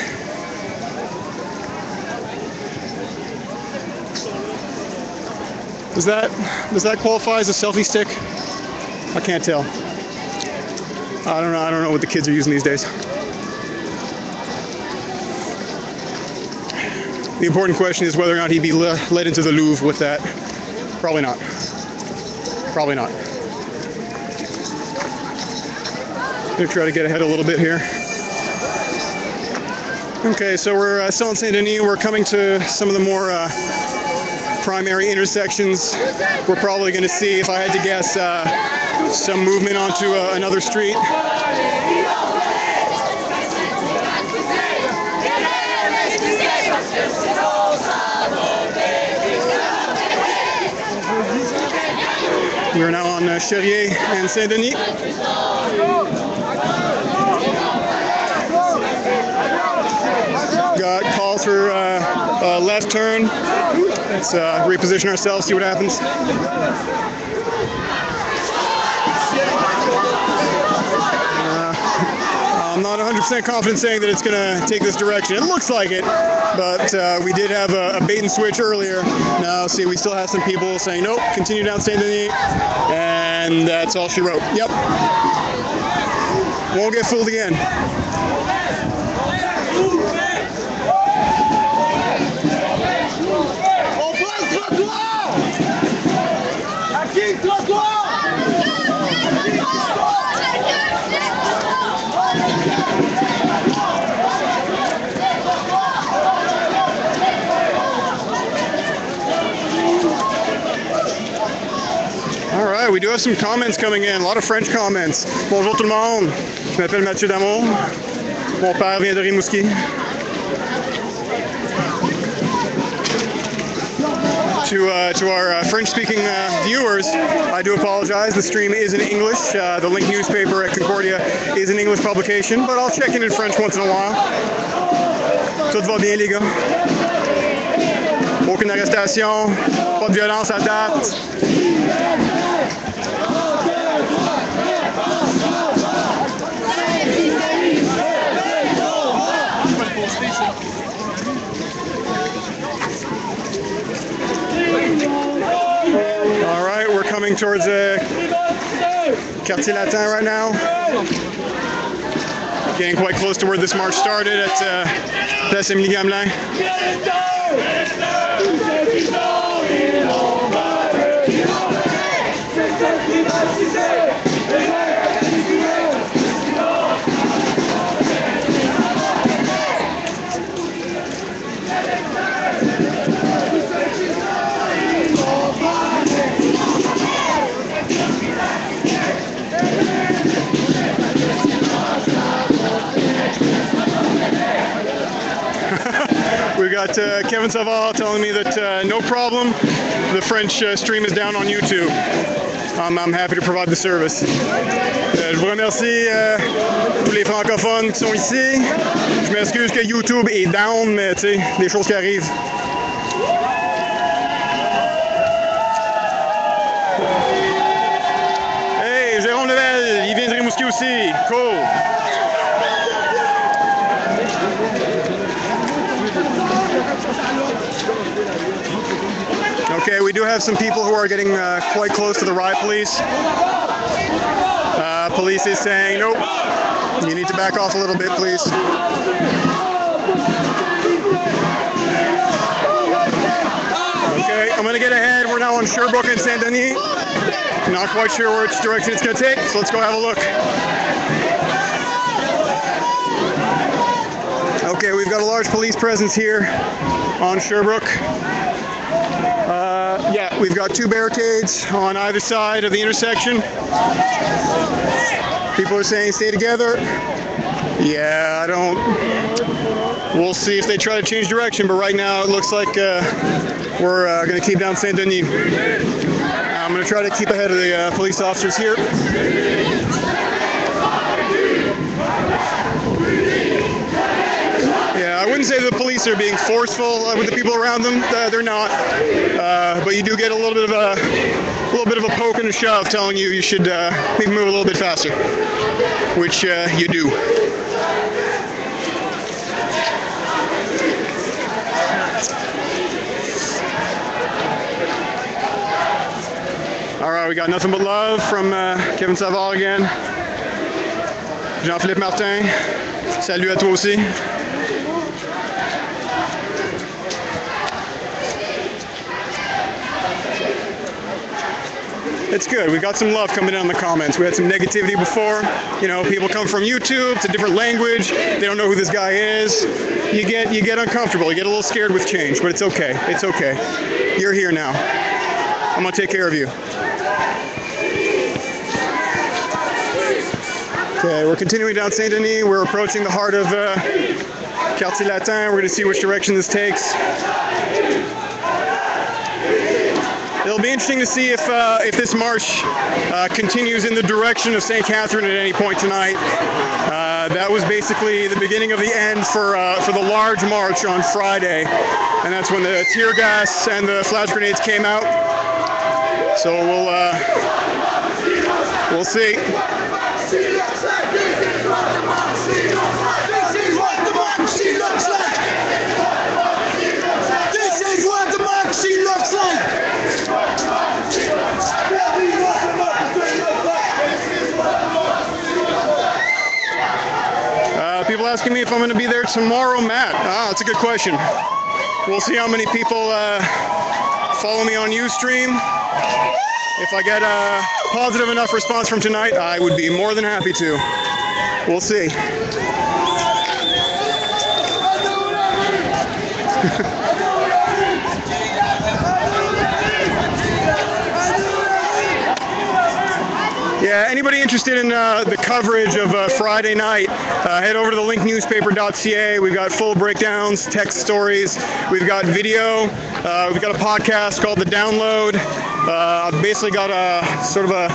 Does that qualify as a selfie stick? I can't tell. I don't know what the kids are using these days. The important question is whether or not he'd be led into the Louvre with that. Probably not. Probably not. I'm gonna try to get ahead a little bit here. Okay, so we're still in Saint Denis. We're coming to some of the more primary intersections. We're probably going to see, if I had to guess, some movement onto another street. We are now on Cherrier and Saint Denis. Got calls for a left turn. Let's reposition ourselves, see what happens. I'm not 100% confident saying that it's going to take this direction. It looks like it, but we did have a bait and switch earlier. Now, see, we still have some people saying, nope, continue down Saint Denis, and that's all she wrote. Yep. Won't get fooled again. All right, we do have some comments coming in, a lot of French comments. Bonjour tout le monde, je m'appelle Mathieu Damour, mon père vient de Rimouski. To our French-speaking viewers, I do apologize. The stream is in English. The Link newspaper at Concordia is an English publication, but I'll check in French once in a while. Tout va bien, les gars? Aucune arrestation, pas de violence à date. All right, we're coming towards Quartier Latin right now. Getting quite close to where this march started at Place Émilie Gamelin. We got Kevin Savard telling me that no problem, the French stream is down on YouTube. I'm happy to provide the service. Je vous remercie tous les francophones qui sont ici. Je m'excuse que YouTube est down, mais tu sais, des choses qui arrivent. Hey, Jérôme Level, il vient de Rimouski aussi. Cool. Okay, we do have some people who are getting quite close to the riot police. Police is saying, nope, you need to back off a little bit, please. Okay, I'm going to get ahead. We're now on Sherbrooke and Saint Denis. Not quite sure which direction it's going to take, so let's go have a look. Okay, we've got a large police presence here on Sherbrooke. we've got 2 barricades on either side of the intersection. People are saying stay together. Yeah, we'll see if they try to change direction, but right now it looks like we're going to keep down Saint Denis. I'm going to try to keep ahead of the police officers here. Yeah, I wouldn't say the police are being forceful with the people around them. They're not, but you do get a little bit of a poke and a shove, telling you should maybe move a little bit faster, which you do. All right, we got nothing but love from Kevin Saval again. Jean-Philippe Martin, salut à toi aussi. It's good. We got some love coming in on the comments. We had some negativity before. You know, people come from YouTube. It's a different language. They don't know who this guy is. You get uncomfortable. You get a little scared with change, but it's okay. It's okay. You're here now. I'm gonna take care of you. Okay, we're continuing down Saint Denis. We're approaching the heart of Quartier Latin. We're gonna see which direction this takes. It'll be interesting to see if this march continues in the direction of St. Catherine at any point tonight. That was basically the beginning of the end for the large march on Friday, and that's when the tear gas and the flash grenades came out. So we'll see. People asking me if I'm going to be there tomorrow, Matt. That's a good question. We'll see how many people follow me on Ustream. If I get a positive enough response from tonight, I would be more than happy to. We'll see. Yeah, anybody interested in the coverage of Friday night, head over to the linknewspaper.ca. We've got full breakdowns, text stories. We've got video. We've got a podcast called The Download. I've basically got a sort of a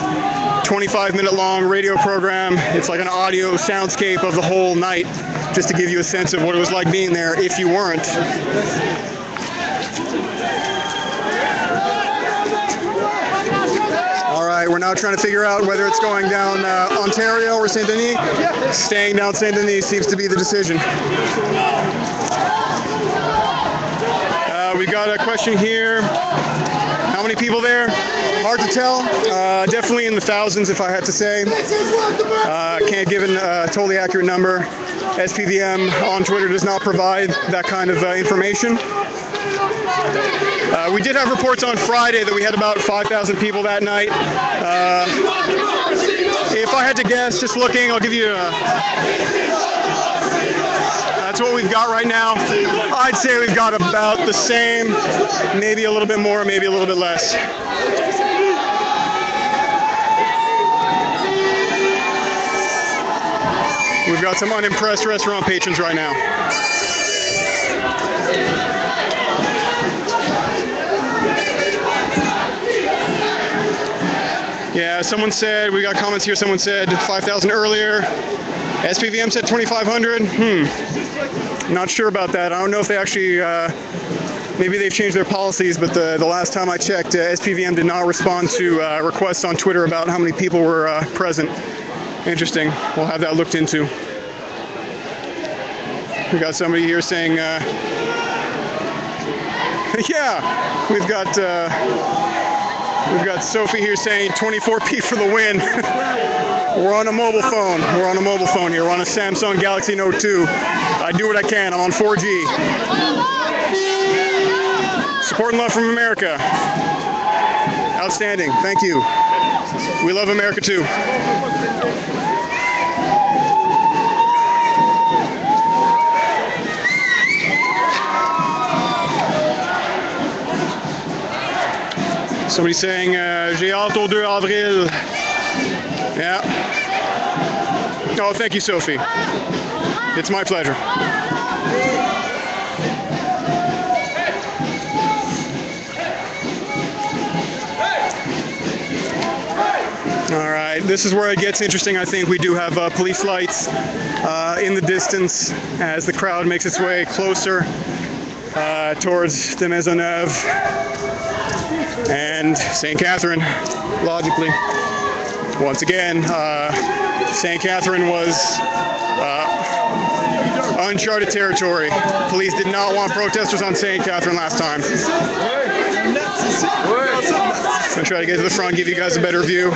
25-minute long radio program. It's like an audio soundscape of the whole night, just to give you a sense of what it was like being there if you weren't. All right, we're now trying to figure out whether it's going down Ontario or Saint Denis. Staying down Saint Denis seems to be the decision. We got a question here. How many people there? Hard to tell. Definitely in the thousands, if I had to say. Can't give a totally accurate number. SPVM on Twitter does not provide that kind of information. We did have reports on Friday that we had about 5,000 people that night. If I had to guess, just looking, I'll give you that's what we've got right now. I'd say we've got about the same, maybe a little bit more, maybe a little bit less. We've got some unimpressed restaurant patrons right now. Yeah, someone said, we got comments here, someone said 5,000 earlier. SPVM said 2,500. Not sure about that. I don't know if they actually, maybe they've changed their policies, but the last time I checked, SPVM did not respond to requests on Twitter about how many people were present. Interesting. We'll have that looked into. We got somebody here saying, yeah, we've got Sophie here saying 24p for the win. We're on a mobile phone. We're on a mobile phone here. We're on a Samsung Galaxy Note 2. I do what I can. I'm on 4G. Support and love from America. Outstanding. Thank you. We love America too. Somebody saying, j'ai hâte au 2 avril. Yeah. Oh, thank you, Sophie. It's my pleasure. All right, this is where it gets interesting. I think we do have police lights in the distance as the crowd makes its way closer towards the Maisonneuve and St. Catherine, logically. Once again, St. Catherine was uncharted territory. Police did not want protesters on St. Catherine last time. I'm going to try to get to the front, give you guys a better view.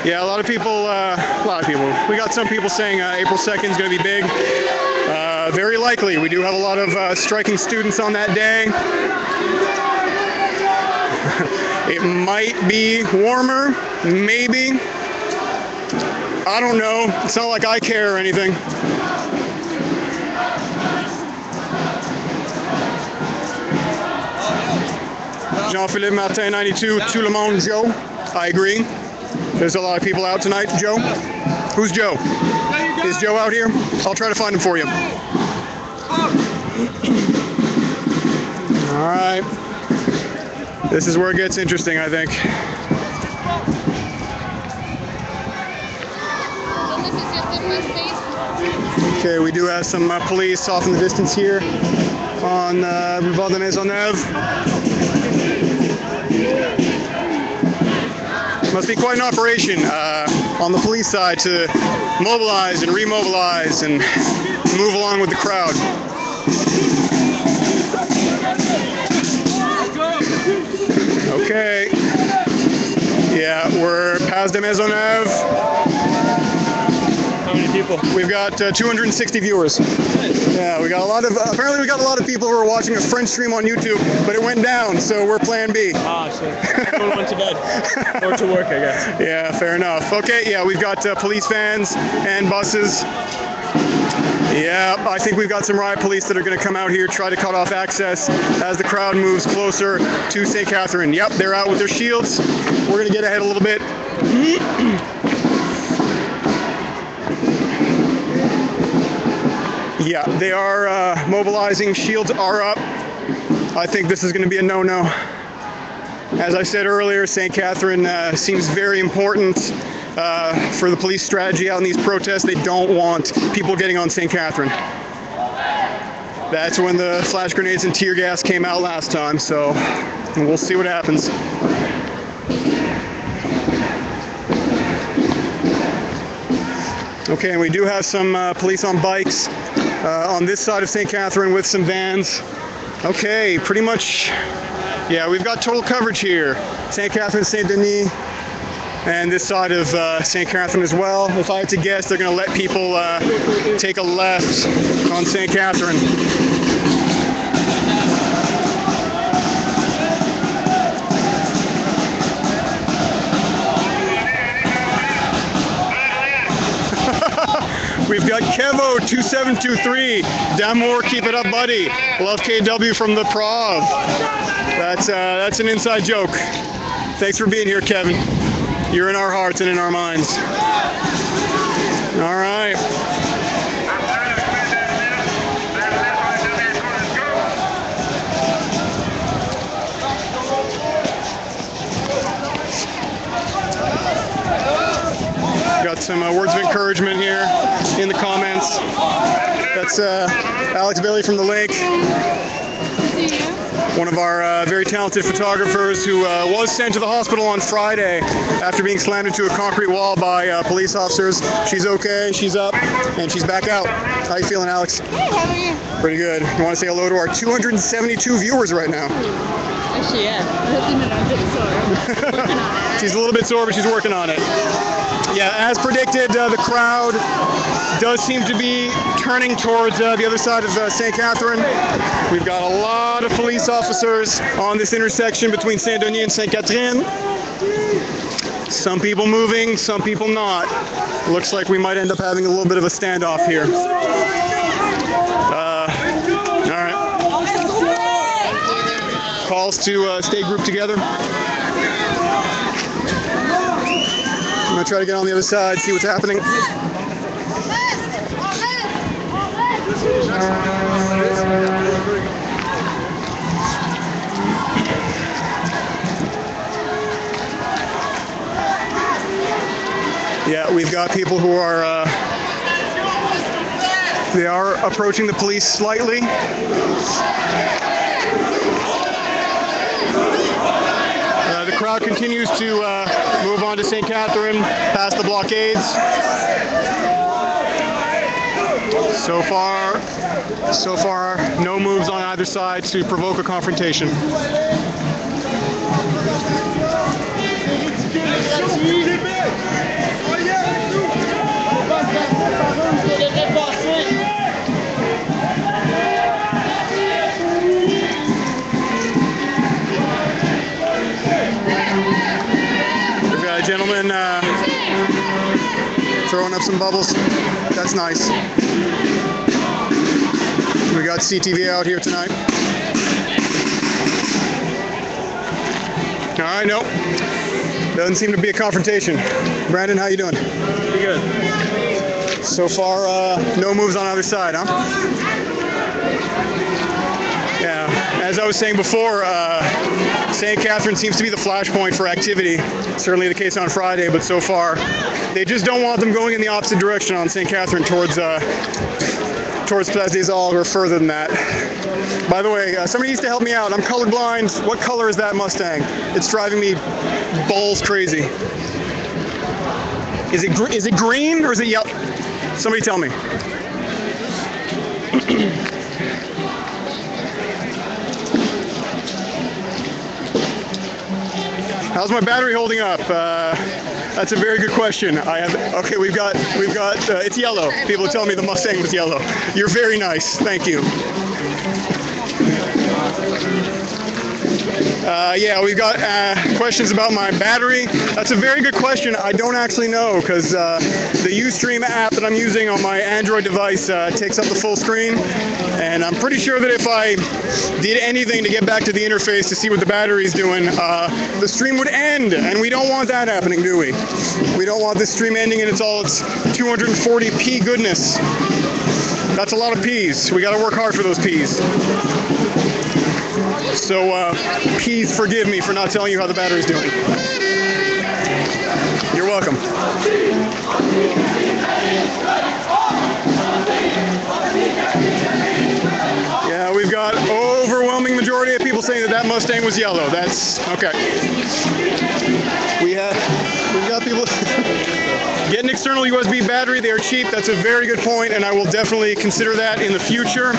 Yeah, a lot of people, we got some people saying April 2nd is going to be big. Very likely. We do have a lot of striking students on that day. It might be warmer, maybe. I don't know. It's not like I care or anything. Jean-Philippe Martin 92, tout le monde, Joe. I agree. There's a lot of people out tonight. Joe? Who's Joe? Is Joe out here? I'll try to find him for you. All right. This is where it gets interesting, I think. Okay, we do have some police off in the distance here on Boulevard de Maisonneuve. Must be quite an operation on the police side to mobilize and remobilize and move along with the crowd. Okay. Yeah, we're past de Maisonneuve. How many people? We've got 260 viewers. Yeah, we got a lot of, apparently we got a lot of people who are watching a French stream on YouTube, but it went down, so we're plan B. Ah, so everyone went to bed. Or to work, I guess. Yeah, fair enough. Okay, yeah, we've got police vans and buses. Yeah, I think we've got some riot police that are going to come out here, try to cut off access as the crowd moves closer to St. Catherine. Yep, they're out with their shields. We're going to get ahead a little bit. Yeah, they are mobilizing. Shields are up. I think this is going to be a no-no. As I said earlier, St. Catherine seems very important for the police strategy out in these protests. They don't want people getting on St. Catherine. That's when the flash grenades and tear gas came out last time, so we'll see what happens. Okay, and we do have some police on bikes on this side of St. Catherine with some vans. Okay, pretty much, yeah, we've got total coverage here. St. Catherine, St. Denis, and this side of St. Catherine as well. If I had to guess, they're going to let people take a left on St. Catherine. We've got Kevo2723. Damour, keep it up, buddy. Love KW from the Prov. That's an inside joke. Thanks for being here, Kevin. You're in our hearts and in our minds. All right. Got some words of encouragement here in the comments. That's Alex Bailey from The Lake, one of our very talented photographers who was sent to the hospital on Friday after being slammed into a concrete wall by police officers. She's okay, she's up, and she's back out. How you feeling, Alex? Hey, how are you? Pretty good. You want to say hello to our 272 viewers right now? Actually, yeah. I'm a bit sore. She's a little bit sore, but she's working on it. Yeah, as predicted, the crowd does seem to be turning towards the other side of St. Catherine. We've got a lot of police officers on this intersection between Saint-Denis and St. Catherine. Some people moving, some people not. Looks like we might end up having a little bit of a standoff here. All right. Calls to stay grouped together. I'm gonna try to get on the other side, see what's happening. Yeah, we've got people who are they are approaching the police slightly. The crowd continues to move on to St. Catherine, past the blockades. So far, no moves on either side to provoke a confrontation. We've got a gentleman throwing up some bubbles. That's nice. We got CTV out here tonight. All right, nope. Doesn't seem to be a confrontation. Brandon, how you doing? Pretty good. So far, no moves on either side, huh? Yeah, as I was saying before, St. Catherine seems to be the flashpoint for activity. Certainly the case on Friday, but so far, they just don't want them going in the opposite direction on St. Catherine towards Place des Halles or further than that. By the way, somebody needs to help me out. I'm colorblind. What color is that Mustang? It's driving me balls crazy. Is it green or is it yellow? Somebody tell me. How's my battery holding up? That's a very good question. Okay, we've got it's yellow. People tell me the Mustang was yellow. You're very nice. Thank you. Yeah, we've got questions about my battery. That's a very good question. I don't actually know because the Ustream app that I'm using on my Android device takes up the full screen. And I'm pretty sure that if I did anything to get back to the interface to see what the battery's doing, the stream would end. And we don't want that happening, do we? We don't want this stream ending in its 240p goodness. That's a lot of P's. We got to work hard for those P's. So, please forgive me for not telling you how the battery's doing. You're welcome. Yeah, we've got overwhelming majority of people saying that Mustang was yellow. That's okay. We've got people get an external USB battery. They are cheap. That's a very good point, and I will definitely consider that in the future.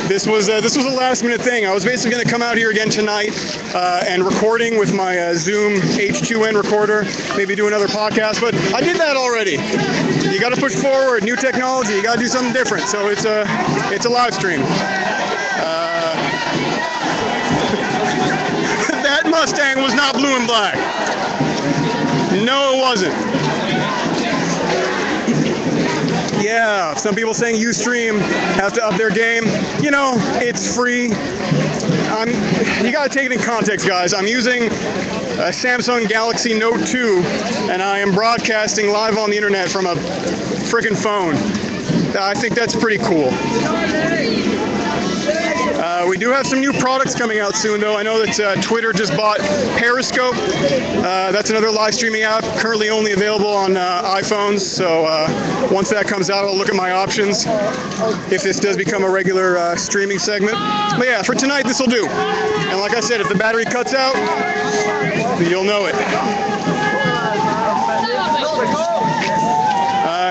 This was a last-minute thing. I was basically going to come out here again tonight and recording with my Zoom H2N recorder, maybe do another podcast, but I did that already. You got to push forward, new technology. You got to do something different. So it's a live stream. That Mustang was not blue and black. No, it wasn't. Yeah, some people saying Ustream has to up their game. You know, it's free. You gotta take it in context, guys. I'm using a Samsung Galaxy Note 2, and I am broadcasting live on the internet from a frickin' phone. I think that's pretty cool. We do have some new products coming out soon, though. I know that Twitter just bought Periscope. That's another live streaming app, currently only available on iPhones. So once that comes out, I'll look at my options if this does become a regular streaming segment. But yeah, for tonight, this will do. And like I said, if the battery cuts out, you'll know it.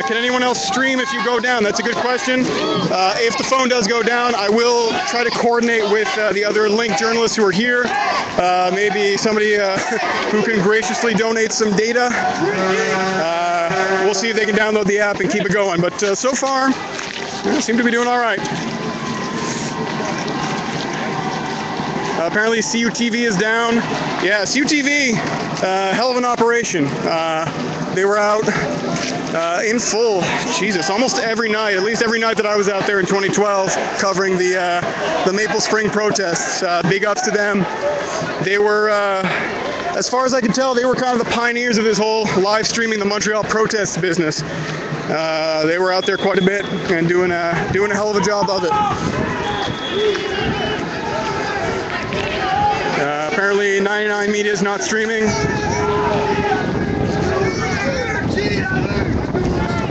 Can anyone else stream if you go down? That's a good question. If the phone does go down, I will try to coordinate with the other Link journalists who are here. Maybe somebody who can graciously donate some data. We'll see if they can download the app and keep it going. But so far, we seem to be doing all right. Apparently CUTV is down. Yeah, CUTV, hell of an operation. They were out in full, Jesus, almost every night, at least every night that I was out there in 2012 covering the Maple Spring protests. Big ups to them. They were, as far as I can tell, they were kind of the pioneers of this whole live streaming the Montreal protests business. They were out there quite a bit and doing a hell of a job of it. Apparently 99 Media is not streaming.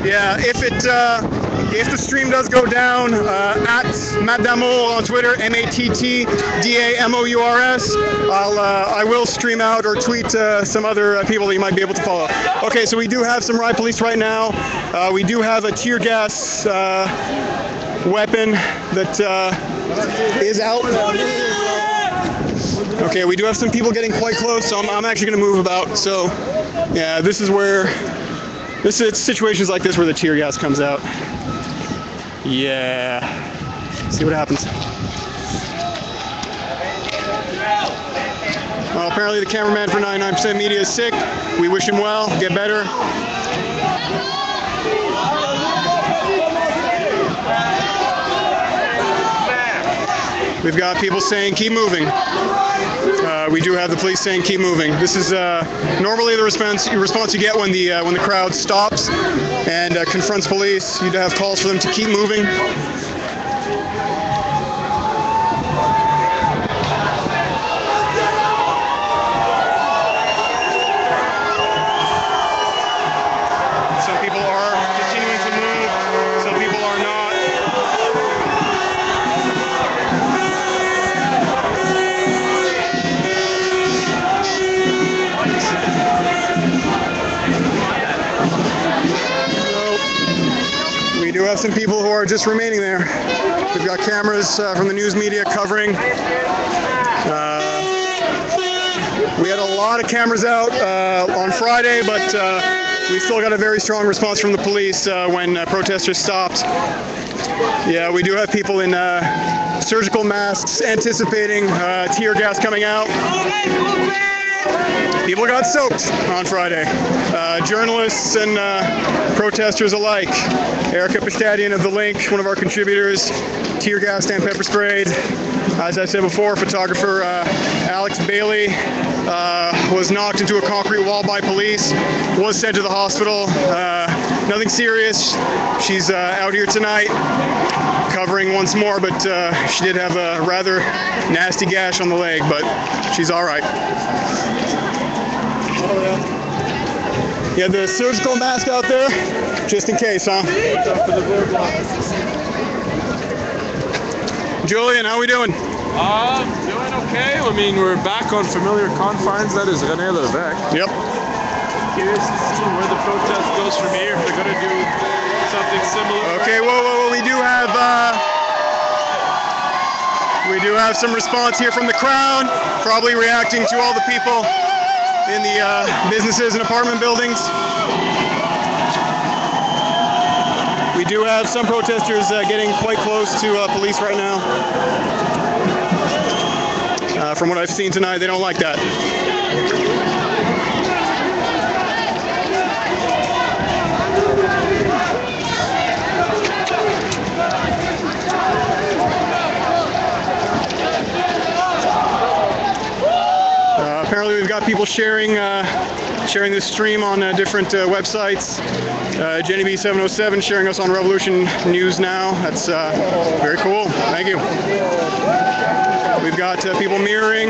Yeah, if the stream does go down, at Matt Damour on Twitter, MattDamours, I will stream out or tweet some other people that you might be able to follow. Okay, so we do have some riot police right now. We do have a tear gas weapon that is out. Okay, we do have some people getting quite close, so I'm actually going to move about. So, yeah, this is where, it's situations like this where the tear gas comes out. Yeah. See what happens. Well, apparently the cameraman for 99% Media is sick. We wish him well. Get better. We've got people saying, keep moving. We do have the police saying, keep moving. This is normally the response you get when the crowd stops and confronts police. You'd have calls for them to keep moving. Some people are continuing to move. Some people are not. We do have some people who are just remaining there. We've got cameras from the news media covering. We had a lot of cameras out on Friday, but we still got a very strong response from the police when protesters stopped. Yeah, we do have people in surgical masks anticipating tear gas coming out. People got soaked on Friday. Journalists and protesters alike. Erica Pistadian of The Link, one of our contributors, tear gassed and pepper sprayed. As I said before, photographer Alex Bailey was knocked into a concrete wall by police, was sent to the hospital. Nothing serious. She's out here tonight covering once more, but she did have a rather nasty gash on the leg, but she's all right. You have the surgical mask out there, just in case, huh? Julian, how we doing? Doing okay. I mean, we're back on familiar confines. That is René Levesque. Yep. Curious to see where the protest goes from here. If they're going to do something similar. Okay, whoa. We do have some response here from the crowd, probably reacting to all the people in the businesses and apartment buildings. We do have some protesters getting quite close to police right now. From what I've seen tonight, they don't like that. Apparently we've got people sharing this stream on different websites. Jenny B707 sharing us on Revolution News Now. That's very cool. Thank you. We've got people mirroring.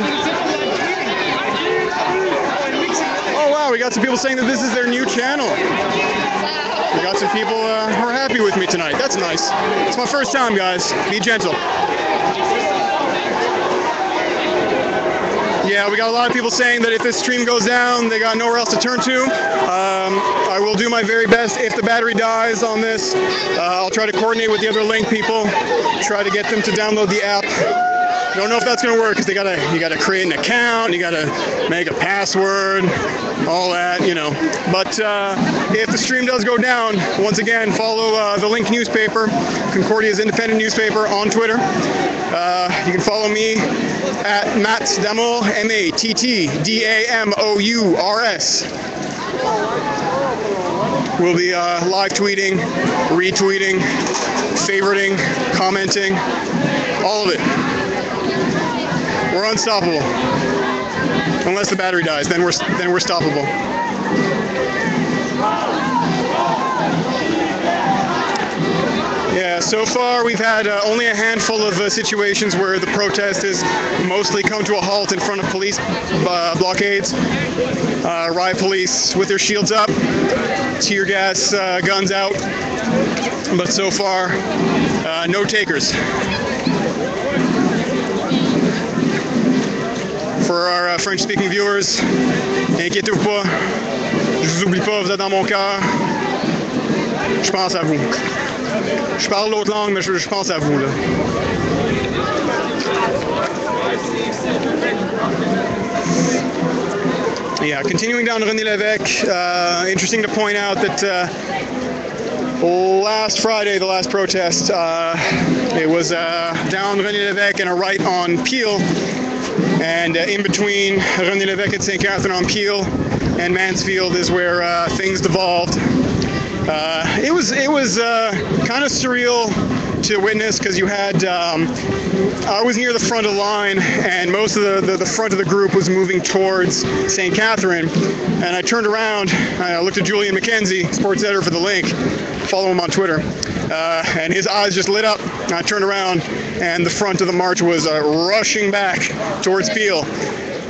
Oh wow, we got some people saying that this is their new channel. We got some people who are happy with me tonight. That's nice. It's my first time, guys. Be gentle. Yeah, we got a lot of people saying that if this stream goes down, they got nowhere else to turn to. I will do my very best. If the battery dies on this, I'll try to coordinate with the other Link people, try to get them to download the app. Don't know if that's gonna work because you gotta create an account, you gotta make a password, all that, you know. But if the stream does go down, once again, follow the Link newspaper, Concordia's independent newspaper, on Twitter. You can follow me at Mattdamours, MattDamours. We'll be live tweeting, retweeting, favoriting, commenting, all of it. We're unstoppable. Unless the battery dies, then we're stoppable. Yeah, so far we've had only a handful of situations where the protest has mostly come to a halt in front of police blockades. Riot police with their shields up, tear gas guns out, but so far no takers. For our French-speaking viewers, inquiétez-vous pas, je vous oublie pas, vous êtes dans mon cœur. Je pense à vous. Je parle l'autre langue, mais je pense à vous là. Yeah, continuing down René Lévesque, interesting to point out that last Friday, the last protest, it was down René Lévesque and a right on Peel. And in between René Lévesque and St. Catherine on Peel and Mansfield is where things devolved. It was kind of surreal to witness because you had I was near the front of the line and most of the front of the group was moving towards St. Catherine, and I turned around, I looked at Julian McKenzie, sports editor for The Link, follow him on Twitter, and his eyes just lit up. I turned around and the front of the march was rushing back towards Peel,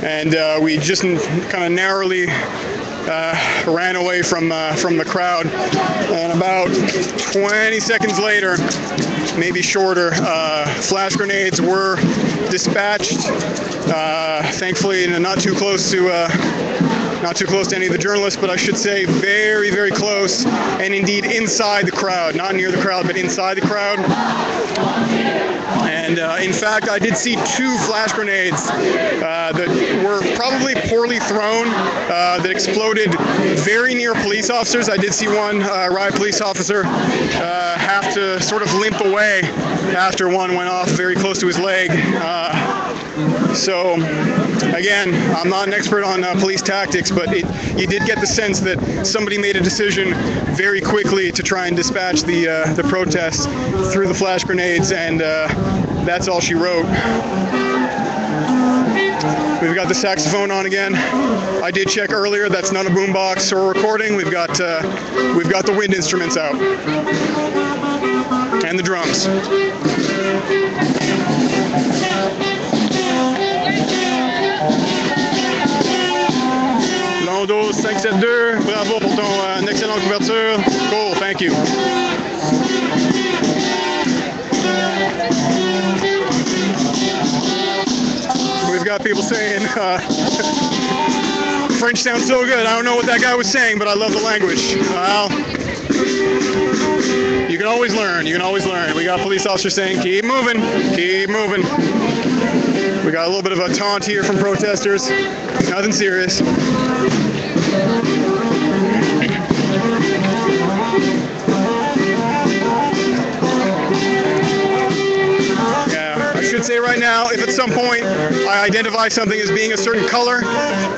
and we just kind of narrowly ran away from the crowd, and about 20 seconds later, maybe shorter, flash grenades were dispatched. Thankfully, not too close to any of the journalists, but I should say very, very close, and indeed inside the crowd, not near the crowd, but inside the crowd. And in fact, I did see 2 flash grenades that were probably poorly thrown, that exploded very near police officers. I did see one riot police officer have to sort of limp away after one went off very close to his leg. So, again, I'm not an expert on police tactics, but you did get the sense that somebody made a decision very quickly to try and dispatch the protest through the flash grenades, and that's all she wrote. We've got the saxophone on again. I did check earlier, that's not a boombox or a recording. We've got the wind instruments out. And the drums. Londo 572, bravo pour ton excellente couverture. Cool, thank you. We've got people saying, French sounds so good. I don't know what that guy was saying, but I love the language. Well, you can always learn. You can always learn. We got police officers saying, keep moving, keep moving. We got a little bit of a taunt here from protesters. Nothing serious. I should say right now, if at some point I identify something as being a certain color,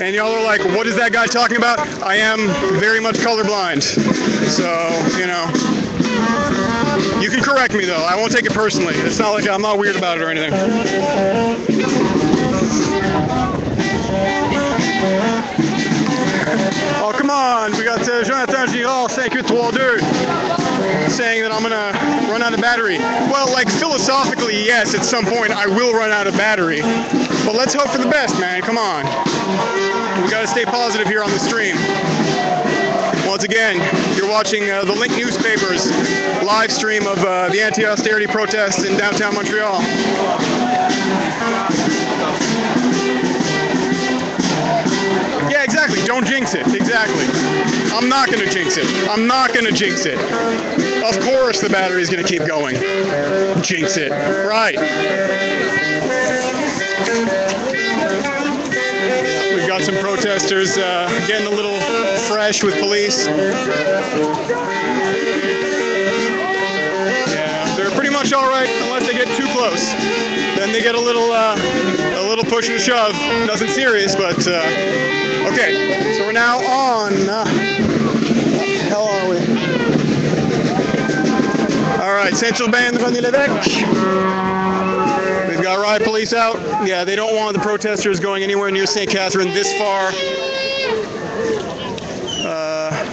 and y'all are like, what is that guy talking about? I am very much colorblind. So, you know, you can correct me though. I won't take it personally. It's not like I'm not weird about it or anything. Oh, come on. We got Jonathan Girard, 5832. Saying that I'm gonna run out of battery. Well, like philosophically, yes, at some point I will run out of battery. But let's hope for the best, man. Come on. We gotta stay positive here on the stream. Once again, you're watching the Link newspaper's live stream of the anti-austerity protests in downtown Montreal. exactly. Don't jinx it. Exactly. I'm not going to jinx it. I'm not going to jinx it. Of course the battery is going to keep going. Jinx it. Right. We've got some protesters getting a little fresh with police. Yeah, they're pretty much all right unless they get too close. Then they get a little push and shove. Nothing serious, but okay. So we're now on. How are we? All right, Saint-Urbain de René-Lévesque. We've got riot police out. Yeah, they don't want the protesters going anywhere near St. Catherine this far.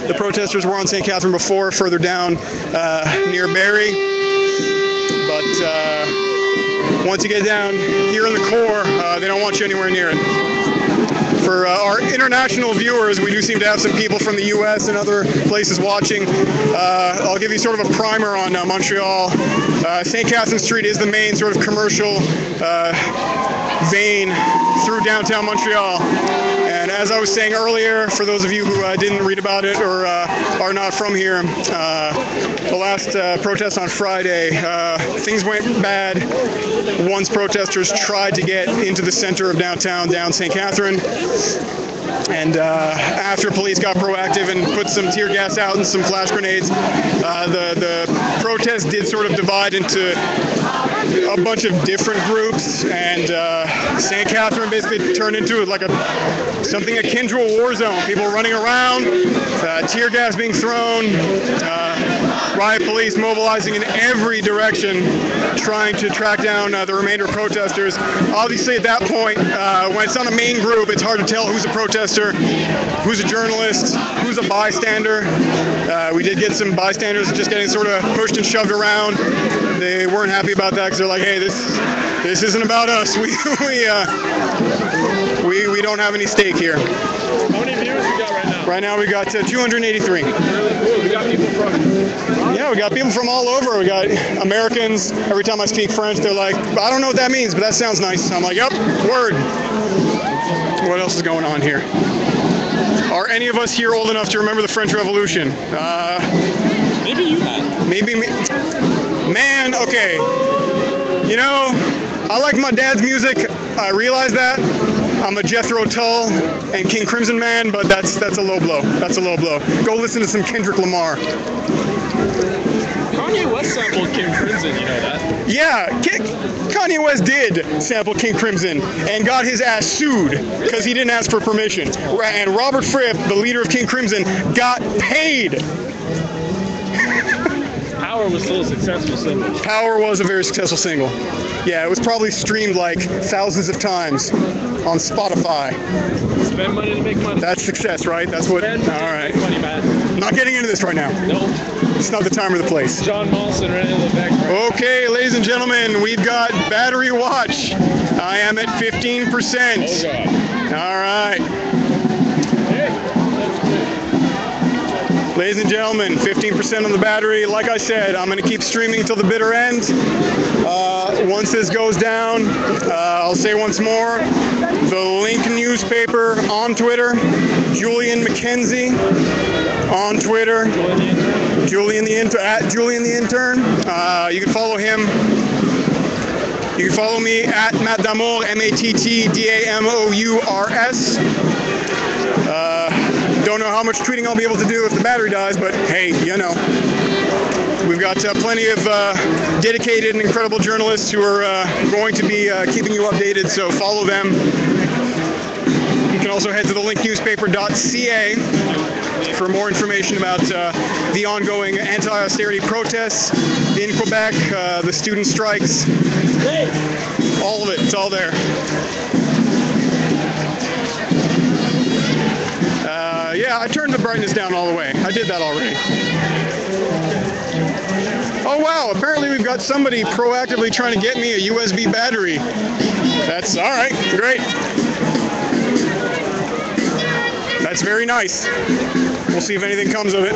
The protesters were on St. Catherine before, further down near Barrie. But once you get down here in the core, they don't want you anywhere near it. For our international viewers, we do seem to have some people from the U.S. and other places watching. I'll give you sort of a primer on Montreal. St. Catherine Street is the main sort of commercial vein through downtown Montreal. And as I was saying earlier, for those of you who didn't read about it or are not from here, the last protest on Friday, things went bad once protesters tried to get into the center of downtown, down St. Catherine. And after police got proactive and put some tear gas out and some flash grenades, the protest did sort of divide into a bunch of different groups, and St. Catherine basically turned into like something akin to a war zone. People running around, tear gas being thrown, riot police mobilizing in every direction, trying to track down the remainder of protesters. Obviously, at that point, when it's not a main group, it's hard to tell who's a protester, who's a journalist, who's a bystander. We did get some bystanders just getting sort of pushed and shoved around. They weren't happy about that because they're like, hey, this isn't about us. We don't have any stake here. How many viewers we got right now? Right now we got 283. Really cool. We got people from... Yeah, we got people from all over. We got Americans. Every time I speak French, they're like, I don't know what that means, but that sounds nice. I'm like, yep, word. What else is going on here? Are any of us here old enough to remember the French Revolution? Maybe you had. Maybe me. Man, okay. You know, I like my dad's music. I realize that. I'm a Jethro Tull and King Crimson man, but that's a low blow. That's a low blow. Go listen to some Kendrick Lamar. Kanye West sampled King Crimson, you know that? Yeah, Kanye West did sample King Crimson and got his ass sued because he didn't ask for permission. And Robert Fripp, the leader of King Crimson, got paid. Power was still a successful single. Power was a very successful single. Yeah, it was probably streamed like thousands of times on Spotify. Spend money to make money. That's success, right? That's what. Spend money all right. to make money, man. Not getting into this right now. No. It's not the time or the place. John Molson, René-Lévesque. Okay, ladies and gentlemen, we've got battery watch. I am at 15%. Oh, God. All right. Ladies and gentlemen, 15% on the battery. Like I said, I'm going to keep streaming until the bitter end. Once this goes down, I'll say once more, the Link newspaper on Twitter, Julian McKenzie on Twitter, at Julian the Intern. You can follow him. You can follow me at Matt Damour, MattDamours. Don't know how much tweeting I'll be able to do if the battery dies, but hey, you know. We've got plenty of dedicated and incredible journalists who are going to be keeping you updated, so follow them. You can also head to thelinknewspaper.ca for more information about the ongoing anti-austerity protests in Quebec, the student strikes, all of it, it's all there. Yeah, I turned the brightness down all the way. I did that already. Oh wow, apparently we've got somebody proactively trying to get me a USB battery. That's all right, great. That's very nice. We'll see if anything comes of it.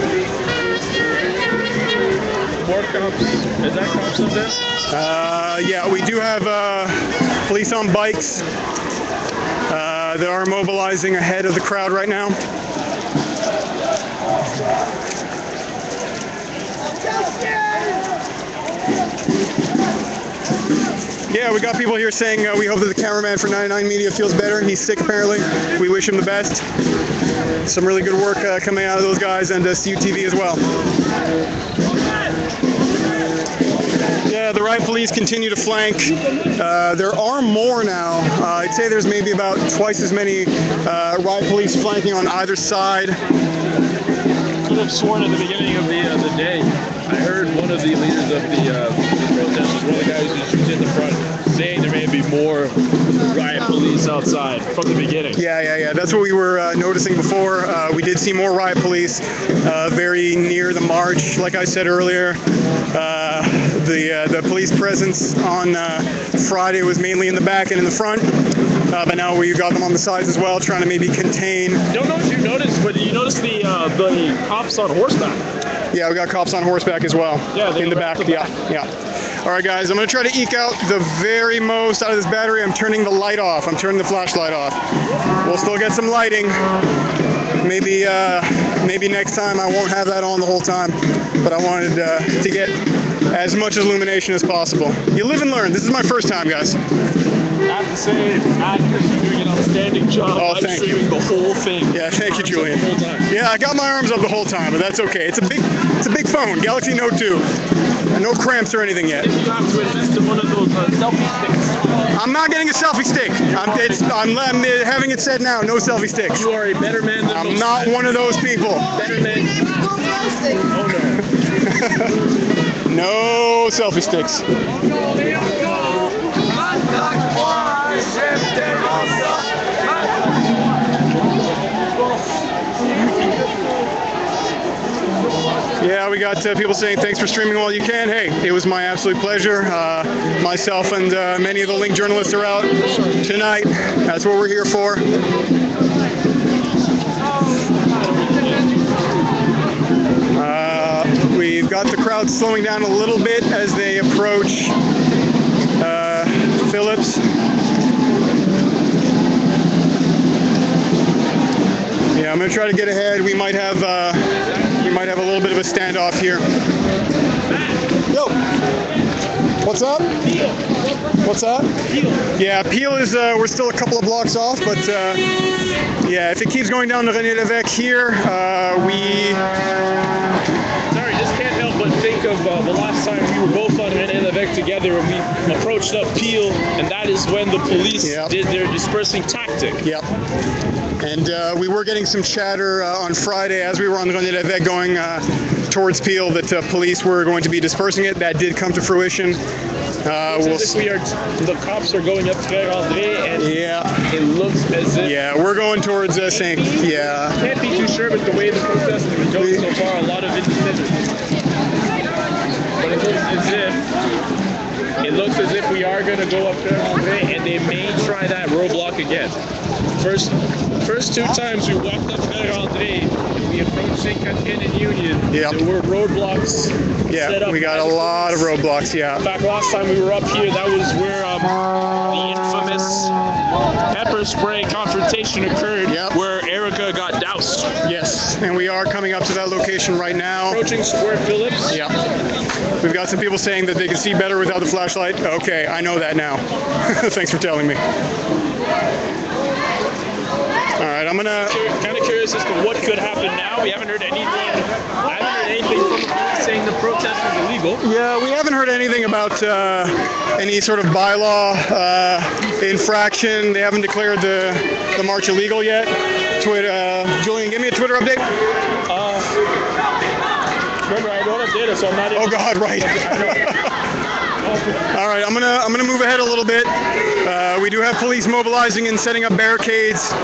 More cops. Is that cops up there? Yeah, we do have police on bikes. They are mobilizing ahead of the crowd right now. Yeah, we got people here saying we hope that the cameraman for 99 Media feels better. He's sick apparently. We wish him the best. Some really good work coming out of those guys, and CUTV as well. Yeah, the riot police continue to flank. There are more now. I'd say there's maybe about twice as many riot police flanking on either side. I could have sworn at the beginning of the day, I heard one of the leaders of the protesters, one of the guys who's in the front, saying there may be more riot police outside from the beginning. Yeah. That's what we were noticing before. We did see more riot police very near the march. Like I said earlier, the police presence on Friday was mainly in the back and in the front. But now we've got them on the sides as well, trying to maybe contain. Don't know if you noticed, but you noticed the cops on horseback. Yeah, we got cops on horseback as well. Yeah, in the back. Yeah. All right, guys, I'm going to try to eke out the very most out of this battery. I'm turning the light off. I'm turning the flashlight off. We'll still get some lighting. Maybe next time I won't have that on the whole time. But I wanted to get as much illumination as possible. You live and learn. This is my first time, guys. I have to say, Matt, you're doing an outstanding job live streaming the whole thing. Yeah, thank you, Julian. Yeah, I got my arms up the whole time, but that's okay. It's a big phone, Galaxy Note 2. No cramps or anything yet. If you have to invest in one of those selfie sticks. I'm not getting a selfie stick. I'm having it said now, no selfie sticks. You are a better man than I'm not one of those people. Better man. Oh no. No selfie sticks. Yeah, we got people saying thanks for streaming while you can. Hey, it was my absolute pleasure. Myself and many of the Link journalists are out tonight. That's what we're here for. We've got the crowd slowing down a little bit as they approach Phillips. Yeah, I'm going to try to get ahead. We might have a little bit of a standoff here. Yo, what's up? What's that? Yeah, Peel is. We're still a couple of blocks off, but yeah, if it keeps going down to René Lévesque here, Sorry, just can't help but think of the last time we were both on René Lévesque together, and we approached up Peel, and that is when the police did their dispersing tactic. Yep. And we were getting some chatter on Friday as we were on René Lévesque going towards Peel that police were going to be dispersing it. That did come to fruition. The cops are going up to Pierre André, and it looks as if. Yeah, we're going towards Saint. Yeah. Can't be too sure, but the way the protest has been going so far, a lot of indecision. But it looks as if we are going to go up Pierre André, and they may try that roadblock again. First two times we walked up Pierre André, we approached St. Catherine and Union. Yep. There were roadblocks. Yeah, we got a lot of roadblocks. Yeah. In fact, last time we were up here, that was where the infamous pepper spray confrontation occurred, where Erica got doused. Yes, and we are coming up to that location right now. Approaching Square Phillips. Yeah. We've got some people saying that they can see better without the flashlight. Okay, I know that now. Thanks for telling me. All right, I'm gonna. Kind of curious as to what could happen now. We haven't heard anything. I haven't heard anything from the police saying the protest is illegal. Yeah, we haven't heard anything about any sort of bylaw infraction. They haven't declared the march illegal yet. Julian, give me a Twitter update. Remember, I don't have data, so I'm not. Oh God, right. All right, I'm gonna move ahead a little bit. We do have police mobilizing and setting up barricades,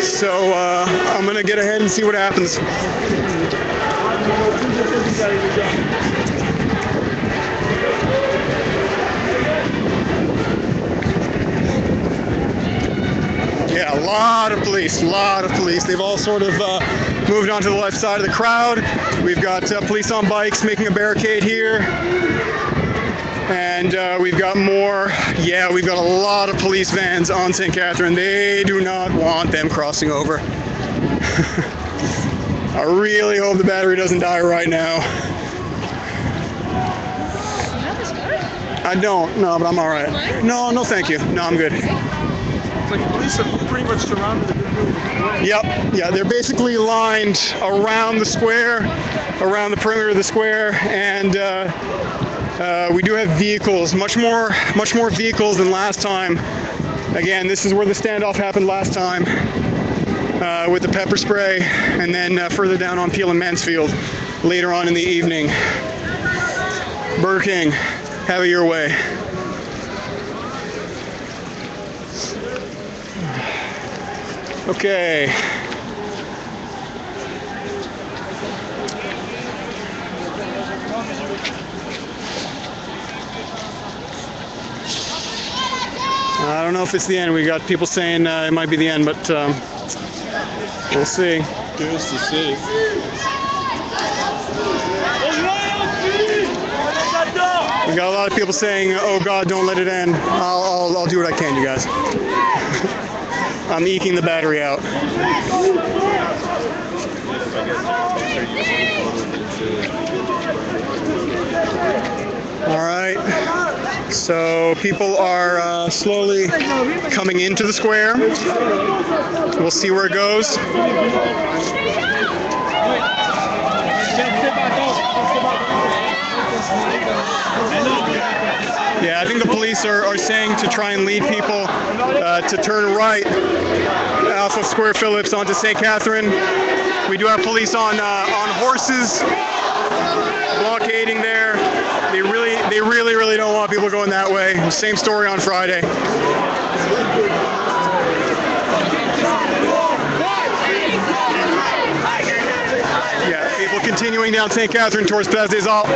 so I'm gonna get ahead and see what happens. Yeah, a lot of police. They've all sort of moved onto the left side of the crowd. We've got police on bikes making a barricade here. And we've got more. Yeah, we've got a lot of police vans on St. Catherine. They do not want them crossing over. I really hope the battery doesn't die right now. I don't, no, but I'm all right. No, no, thank you. No, I'm good. It's like police have pretty much surrounded the building. Yep, yeah, they're basically lined around the square, around the perimeter of the square, and we do have vehicles, much more vehicles than last time. Again, this is where the standoff happened last time with the pepper spray, and then further down on Peel and Mansfield later on in the evening. Burger King, have it your way. Okay. I don't know if it's the end. We got people saying it might be the end, but we'll see. Curious to see. We got a lot of people saying, "Oh God, don't let it end." I'll do what I can, you guys. I'm eking the battery out. All right. So people are slowly coming into the square. We'll see where it goes. Yeah, I think the police are saying to try and lead people to turn right off of Square Phillips onto St. Catherine. We do have police on horses blockading there. They really don't want people going that way. Same story on Friday. Yeah, people continuing down St. Catherine towards Place des Alpes.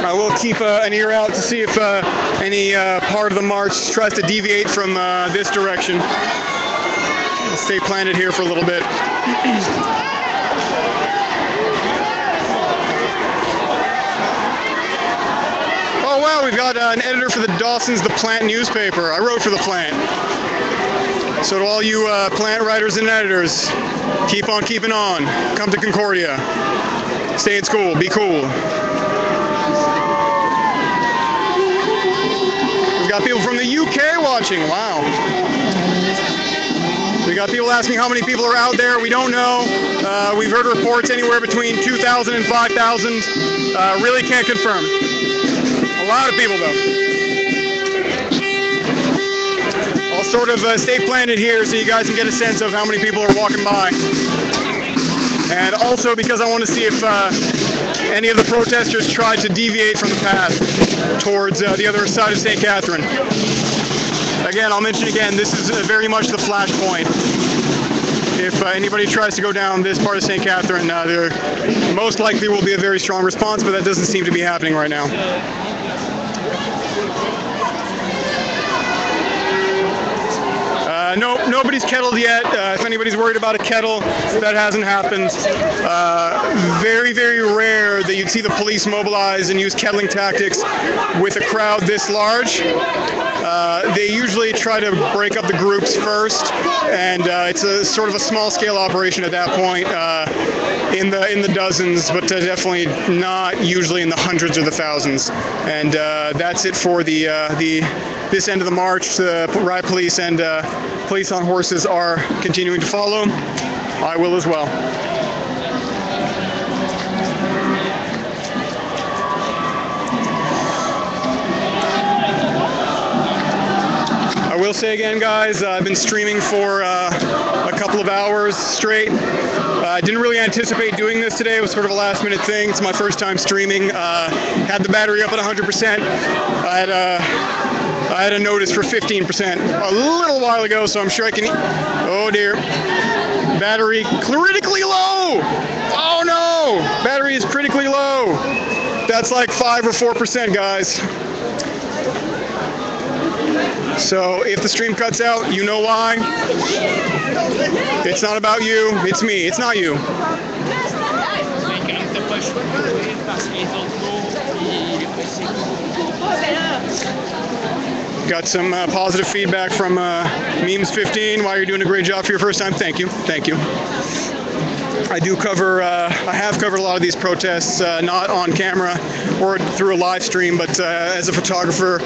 I will keep an ear out to see if any part of the march tries to deviate from this direction. I'll stay planted here for a little bit. Oh wow, we've got an editor for the Dawson's The Plant newspaper. I wrote for The Plant. So to all you plant writers and editors, keep on keeping on. Come to Concordia. Stay in school. Be cool. We've got people from the UK watching. Wow. We got people asking how many people are out there. We don't know. We've heard reports anywhere between 2,000 and 5,000. Really can't confirm. A lot of people, though. I'll sort of stay planted here so you guys can get a sense of how many people are walking by. And also because I want to see if any of the protesters tried to deviate from the path towards the other side of St. Catherine. Again, I'll mention again, this is very much the flashpoint. If anybody tries to go down this part of St. Catherine, there most likely will be a very strong response, but that doesn't seem to be happening right now. No, nobody's kettled yet. If anybody's worried about a kettle, that hasn't happened. Very, very rare that you'd see the police mobilize and use kettling tactics with a crowd this large. They usually try to break up the groups first, and it's a sort of a small-scale operation at that point, in the dozens, but definitely not usually in the hundreds or the thousands. And that's it for this end of the march. The riot police and police on horses are continuing to follow. I will as well. I will say again, guys, I've been streaming for a couple of hours straight. I didn't really anticipate doing this today. It was sort of a last-minute thing. It's my first time streaming. Had the battery up at 100%. I had a notice for 15% a little while ago, so I'm sure I can. Oh dear. Battery critically low. Oh no! Battery is critically low. That's like 5 or 4%, guys. So if the stream cuts out, you know why. It's not about you, it's me, it's not you. T'as pas le choix de courir parce que les autres courent, puis Got some positive feedback from Memes15. Wow, you're doing a great job for your first time. Thank you. Thank you. I do cover, I have covered a lot of these protests, not on camera or through a live stream, but as a photographer,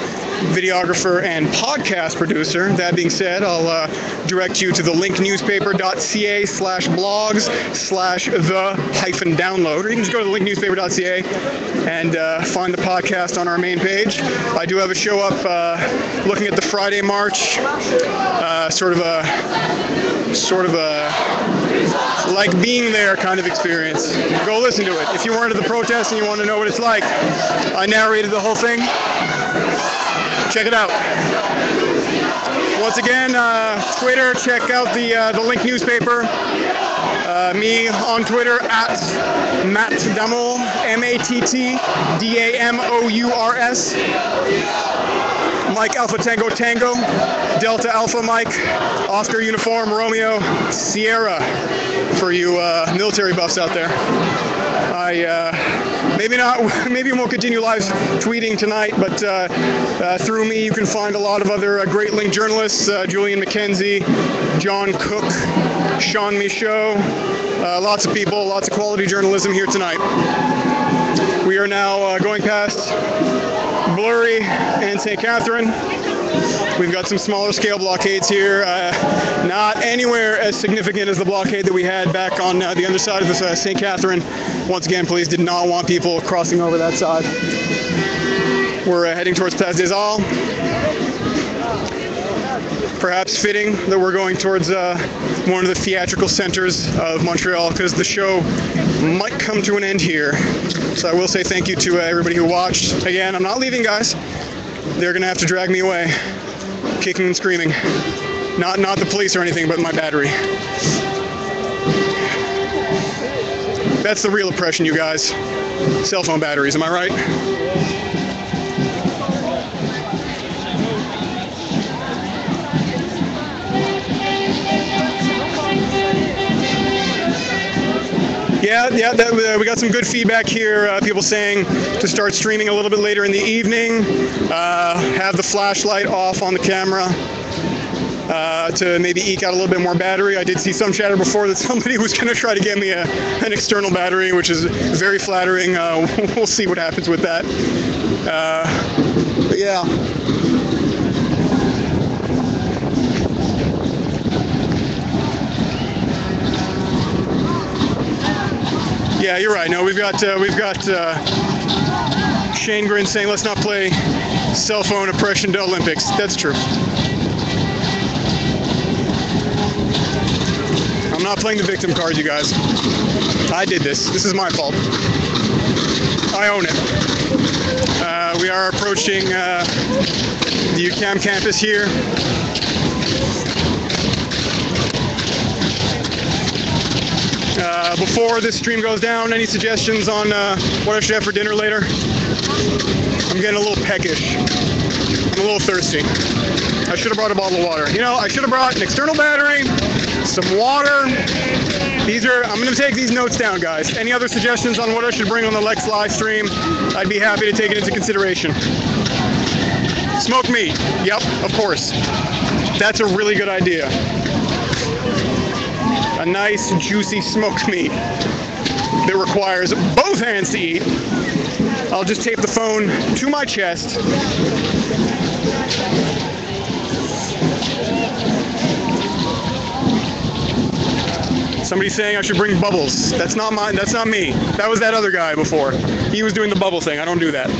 videographer, and podcast producer. That being said, I'll direct you to the linknewspaper.ca/blogs/the-download, or you can just go to the linknewspaper.ca and find the podcast on our main page. I do have a show up looking at the Friday March, sort of a like being there kind of experience. Go listen to it. If you weren't at the protest and you want to know what it's like, I narrated the whole thing. Check it out. Once again, Twitter, check out the Link newspaper. Me on Twitter at Matt Damours, MattDamours. Mike Alpha Tango Tango, Delta Alpha Mike, Oscar Uniform Romeo Sierra, for you military buffs out there. Maybe we won't continue live tweeting tonight, but through me you can find a lot of other great Link journalists, Julian McKenzie, John Cook, Sean Michaud, lots of people, lots of quality journalism here tonight. We are now going past Blurry and St. Catherine. We've got some smaller scale blockades here, not anywhere as significant as the blockade that we had back on the underside of the St. Catherine. Once again, police did not want people crossing over that side. We're heading towards Place des Halles. Perhaps fitting that we're going towards one of the theatrical centers of Montreal, because the show might come to an end here. So I will say thank you to everybody who watched. Again, I'm not leaving, guys. They're going to have to drag me away, kicking and screaming. Not the police or anything, but my battery. That's the real oppression, you guys. Cell phone batteries, am I right? Yeah, we got some good feedback here. People saying to start streaming a little bit later in the evening, have the flashlight off on the camera to maybe eke out a little bit more battery. I did see some chatter before that somebody was going to try to get me an external battery, which is very flattering. We'll see what happens with that. But yeah. Yeah, you're right. No, we've got Shane Grin saying let's not play cell phone oppression to Olympics. That's true. I'm not playing the victim card, you guys. I did this. This is my fault. I own it. We are approaching the UQAM campus here. Before this stream goes down, any suggestions on what I should have for dinner later? I'm getting a little peckish. I'm a little thirsty. I should have brought a bottle of water. You know, I should have brought an external battery, some water. I'm going to take these notes down, guys. Any other suggestions on what I should bring on the Lex live stream? I'd be happy to take it into consideration. Smoked meat. Yep, of course. That's a really good idea. A nice, juicy smoked meat that requires both hands to eat. I'll just tape the phone to my chest. Somebody's saying I should bring bubbles. That's not mine. That's not me. That was that other guy before. He was doing the bubble thing. I don't do that.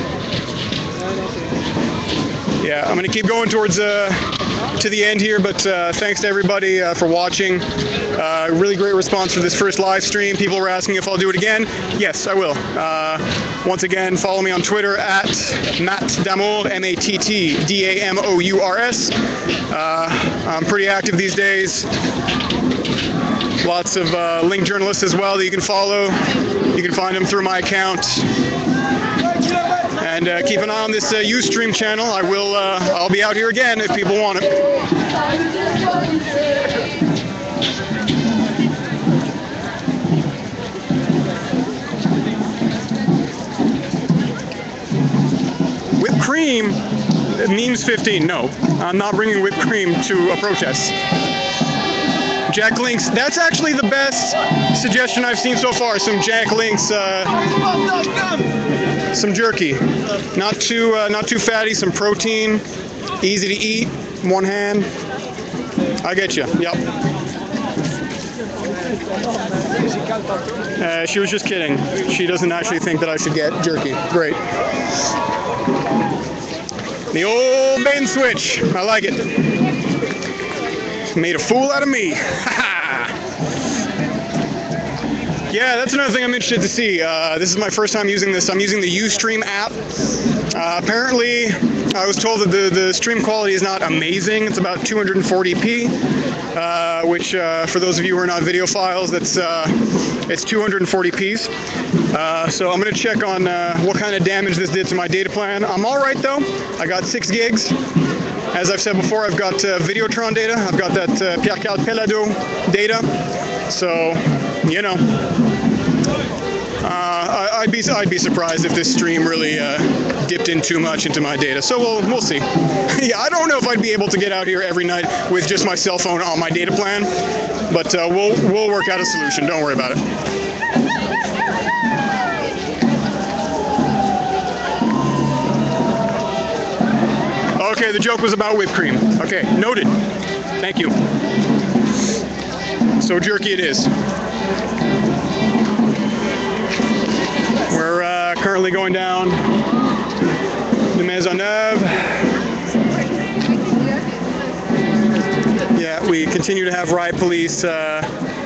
Yeah, I'm going to keep going towards to the end here, but thanks to everybody for watching. Really great response for this first live stream. People were asking if I'll do it again. Yes, I will. Once again, follow me on Twitter at Matt Damours, MattDamours. I'm pretty active these days. Lots of Link journalists as well that you can follow. You can find them through my account. And keep an eye on this Ustream channel. I'll be out here again if people want it. Whipped cream. Memes 15, no. I'm not bringing whipped cream to a protest. Jack Link's, that's actually the best suggestion I've seen so far. Some Jack Link's, some jerky. Not too fatty, some protein, easy to eat, one hand. I get you, yep. She was just kidding. She doesn't actually think that I should get jerky. Great. The old bait and switch. I like it. Made a fool out of me. Yeah, that's another thing I'm interested to see. This is my first time using this. I'm using the Ustream app. Apparently, I was told that the stream quality is not amazing. It's about 240p, which for those of you who are not videophiles, that's it's 240p's. So I'm going to check on what kind of damage this did to my data plan. I'm all right though. I got 6 gigs. As I've said before, I've got Videotron data. I've got that Pierre-Carl Pelado data. So, you know, I'd be surprised if this stream really dipped in too much into my data. So we'll see. Yeah, I don't know if I'd be able to get out here every night with just my cell phone on my data plan, but we'll work out a solution. Don't worry about it. Okay, the joke was about whipped cream. Okay, noted. Thank you. So jerky it is. We're currently going down the Maisonneuve. Yeah, we continue to have riot police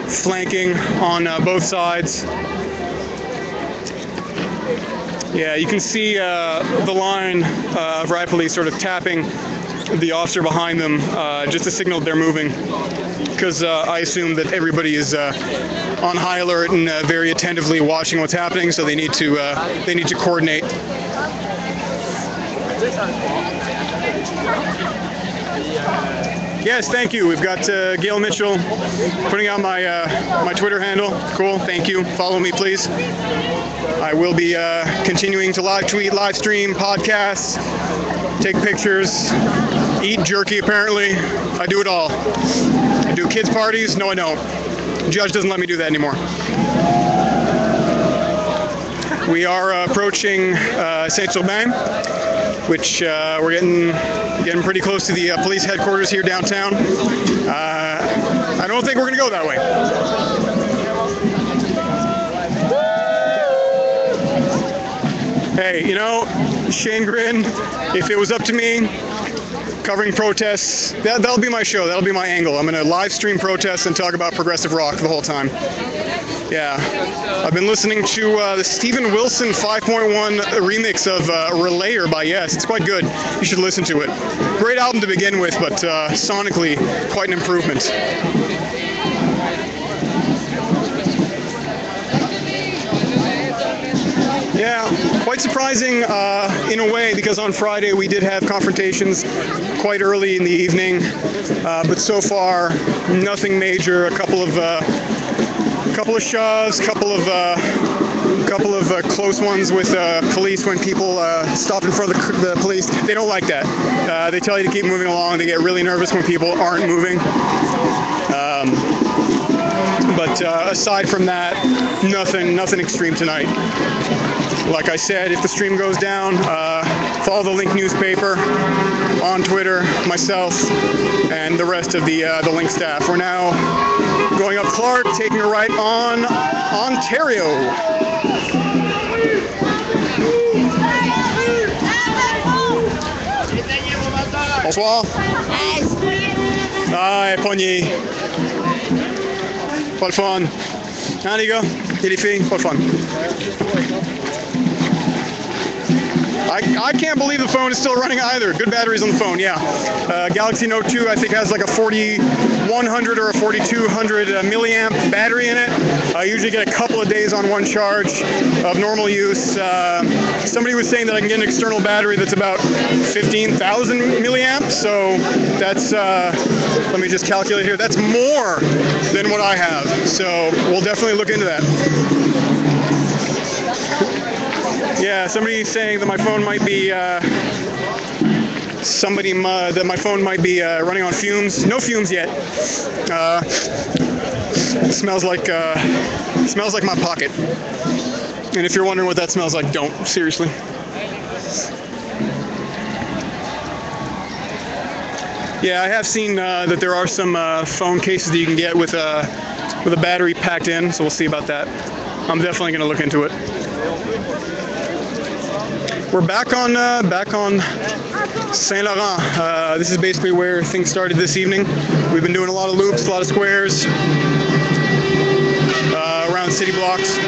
flanking on both sides. Yeah, you can see the line of riot police sort of tapping the officer behind them just to signal that they're moving, because I assume that everybody is on high alert and very attentively watching what's happening, so they need to coordinate. Yes, thank you. We've got Gail Mitchell putting out my my Twitter handle. Cool, thank you. Follow me, please. I will be continuing to live tweet, live stream, podcasts, take pictures, eat jerky apparently. I do it all. I do kids' parties. No, I don't. The judge doesn't let me do that anymore. We are approaching Saint-Aubin, which we're getting pretty close to the police headquarters here downtown. I don't think we're going to go that way. Hey, you know, Shane Grin, if it was up to me, covering protests, that'll be my show. That'll be my angle. I'm going to live stream protests and talk about progressive rock the whole time. Yeah. I've been listening to the Steven Wilson 5.1 remix of Relayer by Yes. It's quite good. You should listen to it. Great album to begin with, but sonically, quite an improvement. Yeah, quite surprising in a way, because on Friday we did have confrontations quite early in the evening, but so far nothing major. A couple of shoves, couple of close ones with police when people stop in front of the police. They don't like that. They tell you to keep moving along. They get really nervous when people aren't moving. But aside from that, nothing extreme tonight. Like I said, if the stream goes down, follow the Link newspaper on Twitter, myself, and the rest of the Link staff. We're now going up Clark, taking a right on Ontario. Bonsoir. Ah, pogné. Pas le fun. Hein, les gars? Et les filles? Pas le fun. I can't believe the phone is still running either. Good batteries on the phone, yeah. Galaxy Note 2, I think, has like a 4100 or a 4200 milliamp battery in it. I usually get a couple of days on one charge of normal use. Somebody was saying that I can get an external battery that's about 15,000 milliamps. So that's, let me just calculate here. That's more than what I have. So we'll definitely look into that. Yeah, somebody's saying that my phone might be somebody that my phone might be running on fumes. No fumes yet. It smells like my pocket. And if you're wondering what that smells like, don't. Seriously. Yeah, I have seen that there are some phone cases that you can get with a battery packed in, so we'll see about that. I'm definitely going to look into it. We're back on Saint Laurent. This is basically where things started this evening. We've been doing a lot of loops, a lot of squares around city blocks.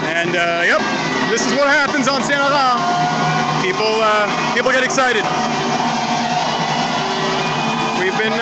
And yep, this is what happens on Saint Laurent. People get excited. We've been